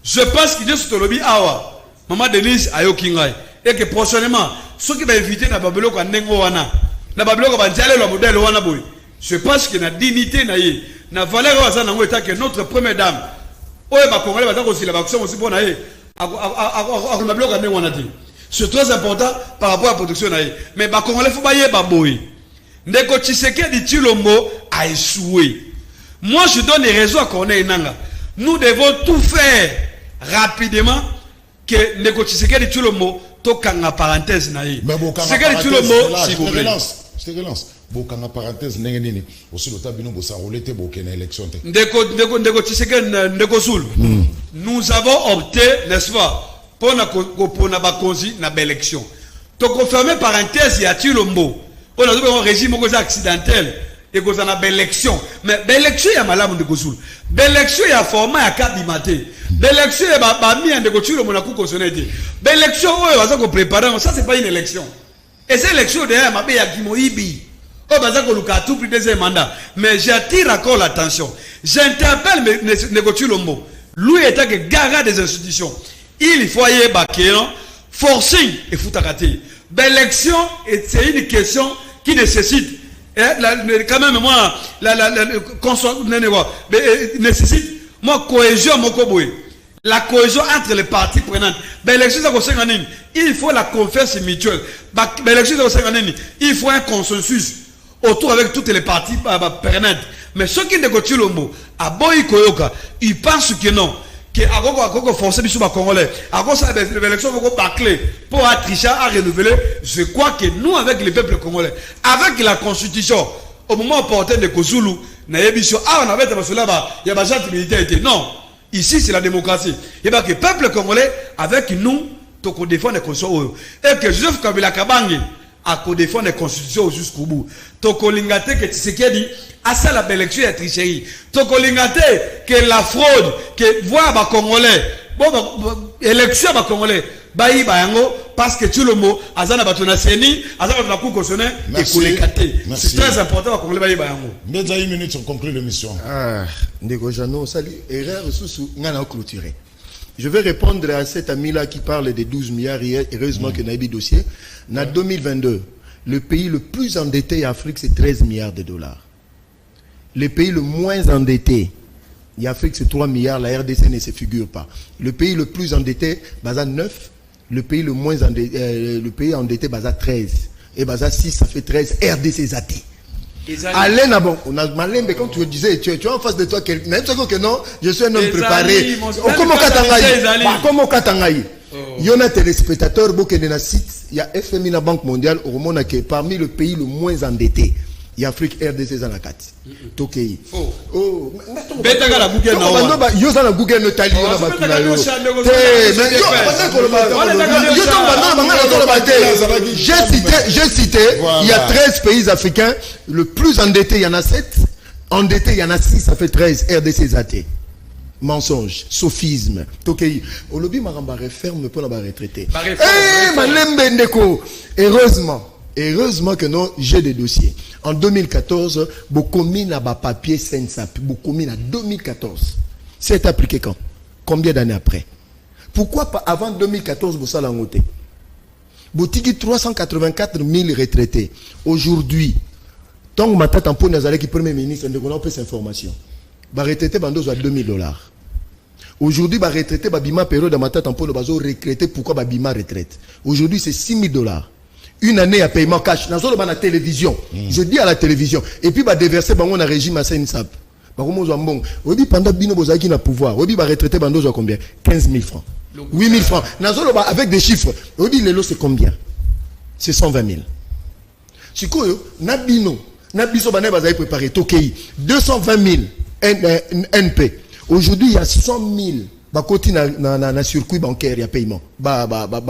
je pense qu'il y a ce lobby Awa, Maman Denise Ayo Kingai. Et que prochainement, ceux qui vont inviter na Babylone à Nengowana, na Babylone va dire le modèle Wana Boy. Je pense que la dignité naïe, na valeur Wazan Nango est que notre première dame, Oye Bakongole va aussi la vaccine aussi pour naïe, à Babylone à Nengowana. C'est très important par rapport à la protection naïe. Mais Bakongole faut bailler Baboy. Ndeko Tshisekedi Tshilombo a échoué. Moi je donne les raisons à Corneille Nanga. Nous devons tout faire rapidement que Ndeko Tshisekedi Tshilombo tokanga parenthèse naïe. Mais bon, Tshisekedi Tshilombo, s'il vous plaît. Je te relance. Bokanga parenthèse nengenini. Aussi le tabino bosa roulette bokena élection. Ndeko Tshisekedi Ndeko Soul. Nous avons opté, n'est-ce pas, pour na bakonzi na élection. To confirmer parenthèse ya Tshilombo. On a un régime accidentel et qu'on a une élection. Mais l'élection, il y a malade de Gozoul. L'élection, il y a format à Kabimaté. L'élection, il y a mis un décoture au Monaco consonnété. L'élection, il y a préparé. Ça, c'est pas une élection. Et cette élection, derrière, il y a Kimoïbi. Oh, bah, tout plus deuxième mandat. Mais j'attire encore l'attention. J'interpelle Negotulombo. Lui est un garant des institutions. Il faut y avoir forcing et foutakate. L'élection, c'est une question qui nécessite, quand même, moi, nécessite, moi, cohésion, la cohésion entre les parties prenantes. L'élection, il faut la confiance mutuelle. L'élection, il faut un consensus autour avec toutes les parties prenantes. Mais ceux qui négocient le mot, à Boy Koyoka, ils pensent que non. Que à forcer les Congolais, à cause de l'élection pour tricher à renouveler. Je crois que nous, avec le peuple congolais, avec la constitution, au moment opportun de Kozulu, on avait il y a des gens militaires. Non, ici c'est la démocratie. Il y a que le peuple congolais, avec nous, on défend les constitutions. Et que Joseph Kabila Kabange a défendre les constitutions jusqu'au bout. Tokolingate que Tshisekedi à ça la belle élection et tricherie. Tokolingate que la fraude que voit les Congolais. Bon élection les Congolais. Bayi bayango parce que tout le mot azana batona seni azana batona coup constitutionnel et kolekate. C'est très important les Congolais bayi bayango. Déjà 1 minute on conclut l'émission. Ah, Ndeko Jano, salut. Erreur sous ngana clôturé. Je vais répondre à cet ami-là qui parle des 12 milliards hier. Heureusement que Naïbi dossier. En 2022, le pays le plus endetté en Afrique, c'est 13 milliards de dollars. Le pays le moins endetté en Afrique, c'est 3 milliards. La RDC ne se figure pas. Le pays le plus endetté, Baza 9. Le pays le moins endetté, le pays endetté, Baza 13. Et Baza 6, ça fait 13. RDC Zati. Allez, bon, on a malin, mais comme tu le disais, tu es en face de toi, même si que non, je suis un homme préparé. Comment Katangaï? Il y en a des téléspectateurs, il y a FMI, la Banque mondiale, au moment que parmi le pays le moins endetté, il y a Afrique RDC dans la carte. Tokei. Oh, Betaga la Google na. Yo za la Google no tali na batuna yo. J'ai cité, il y a 13 pays africains, le plus endetté, il y en a 7. Endetté, il y en a 6, ça fait 13 RDC Zate. mensonge, sophisme. Tokei, au lobby maramba referme pour la retraité. Malembe ndeko. Heureusement que non, j'ai des dossiers. En 2014, Bokomi n'a pas papier SENSAP. Bokomi en 2014. C'est appliqué quand? Combien d'années après? Pourquoi pas avant 2014, vous savez l'angote? Botiki 384 000 retraités. Aujourd'hui, tant que ma tante en pone qui premier ministre, on a fait cette information. Bah retraité bandos à $2,000. Aujourd'hui, bah retraité bah bima période dans ma tante en pone bazo retraité pourquoi bah bima retraite. Aujourd'hui, c'est $6,000. Une année à paiement cash. Dans la télévision. Je dis à la télévision. Et puis bah déverser bah on a régime à SENSAP. Bah comment on bon. Aujourd'hui pendant bino bozaki na pouvoir. Aujourd'hui bah retraité bandos à combien? 15 000 francs. 8 000 francs. Avec des chiffres. Aujourd'hui, le lot, c'est combien? C'est 120 000. Si vous avez préparé 220 000 NP. Aujourd'hui, il y a 100 000 na circuit bancaire, il y a paiement.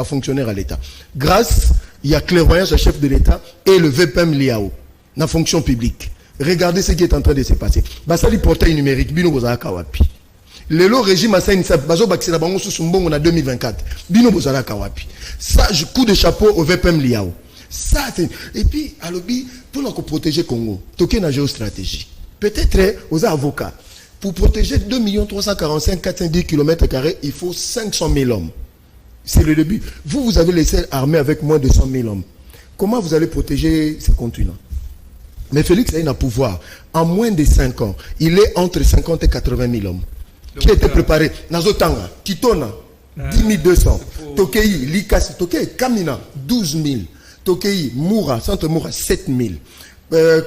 Fonctionnaire à l'État. Grâce, il y a clairvoyance au chef de l'État et le VPM Liao, la fonction publique. Regardez ce qui est en train de se passer. Ça, le portail numérique, bino bozala kawapi. Le régime a signé ça, bazo baxé la bango sous sumbongo en 2024. Bino bozala kawapi. Ça, je coup de chapeau au VPM Liao. Ça, c'est... Et puis, à l'objet, pour nous protéger Congo, toquer la géostratégie. Peut-être aux avocats. Pour protéger 2 345 410 km², il faut 500 000 hommes. C'est le début. Vous avez laissé armée avec moins de 100 000 hommes. Comment vous allez protéger ce continent? Mais Félix a un pouvoir. En moins de 5 ans, il est entre 50 et 80 000 hommes. Qui était préparé? Nazotanga, Kitona, 10 200. Tokei, Likasi, Tokei, Kamina, 12 000. Tokei, Moura, Centre Moura, 7 000.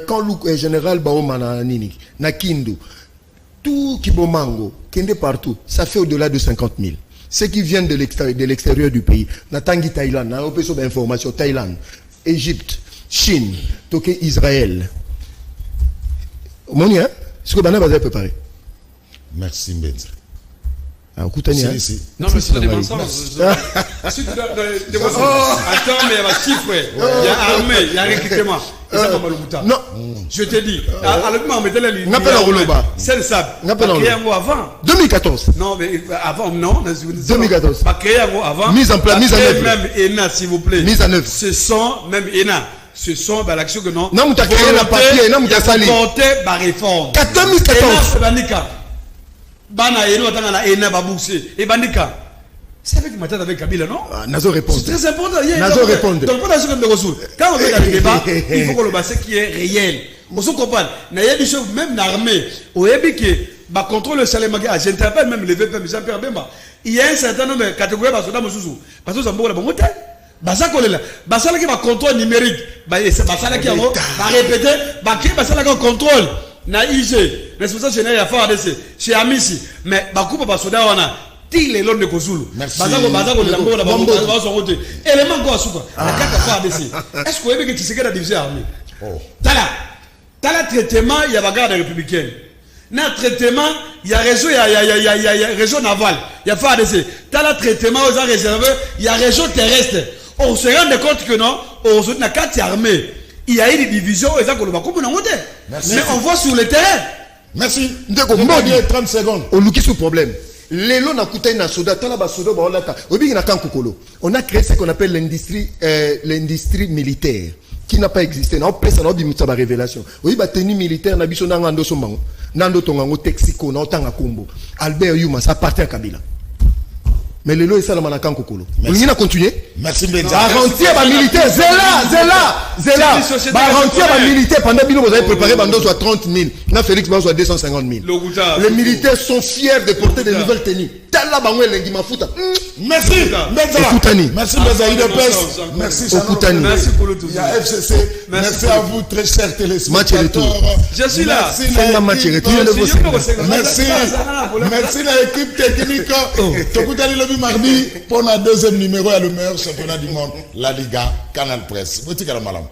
Quand le général Baoma Nini, Nakindu, tout Kibomango, Kende partout, ça fait au-delà de 50 000. Ceux qui viennent de l'extérieur du pays, Natangi Thaïlande, na opération d'information, Thaïlande, Égypte, Chine, Tokei, Israël. Monia, ce que Bana va préparer. Merci Mbenza. Non, mais c'est des mensonges. Attends, mais il y a chiffre, il y a armée, il y a recrutement. Non. Je te dis, à l'autre on mettait la ligne. C'est le sable. Créé un mot avant. 2014. Non, mais avant, non. 2014. Pas créé un mot avant. Mise en place, mise en œuvre. Même ENA, s'il vous plaît. Mise en œuvre. Ce sont, même ENA. Ce sont l'action que non. Non, tu as créé la papier, non, tu as sali. Porté par réforme. 2014. Bana eno atanga na ena baboussé et bandika. C'est avec ma tête avec Kabila, non? Nazo répondre. C'est très important. Nazo répondre. Donc pas dans ce quand on fait le débat, il faut que le bassin qui est réel. On se comprend. Na y'a des choses même l'armée. Au yébiki, bah contrôle le salaire maga. Je n'interpelle même les VPM Jean-Pierre Bemba. Il y a un certain nombre de catégories basoda mosusu. Parce que Zambo la bongote. Basa kolela. Basa la qui va contrôle numérique. Bah c'est basa la qui va répéter. Bah qui basa la qui contrôle. Na IG, responsable général à FARDC, chez Amissi, mais Bakoupa Basoda wana, tile l'homme de Kozulu. Merci. Bazako la bonne la bonne élément quoi soupe. La carte FARDC. Est-ce que vous avez que tu sais que la division armée? Tala traitement, il y a bagarre républicaine. Na traitement, il y a réseau, il y a réseau naval, il y a FARDC. Tala traitement aux arts réservés, il y a réseau terrestre. On se rend compte que non, on a 4 armées. Il y a eu des divisions, mais on voit sur le terrain. Merci. 30 secondes. On nous quitte ce problème. L'élo n'a coûté une soda, on a créé ce qu'on appelle l'industrie militaire qui n'a pas existé. On a fait ça révélation. Oui, bah tenue militaire, n'a biso nando sombango, nando tongango Texico, na otanga Kombo. Albert Yuma, ça appartient à Kabila. Mais le lot est ça, on a continué. Merci Mbenza. Garantir ma militaire, Zéla. Garantir ma militaire pendant que vous avez préparé Bando soit 30 000. Na Félix Bando soit 250 000. Les militaires sont fiers de porter de nouvelles tenues. Merci Mbenza. Merci Mbenza. Merci Sanoukani. Merci pour le tout. Il y a FCC. Merci à vous très chers téléspectateurs. Je suis là. Merci à l'équipe technique. Tokutani Lobi mardi pour la deuxième numéro à le meilleur championnat du monde, la Liga Canal Presse. Boutique à la malam.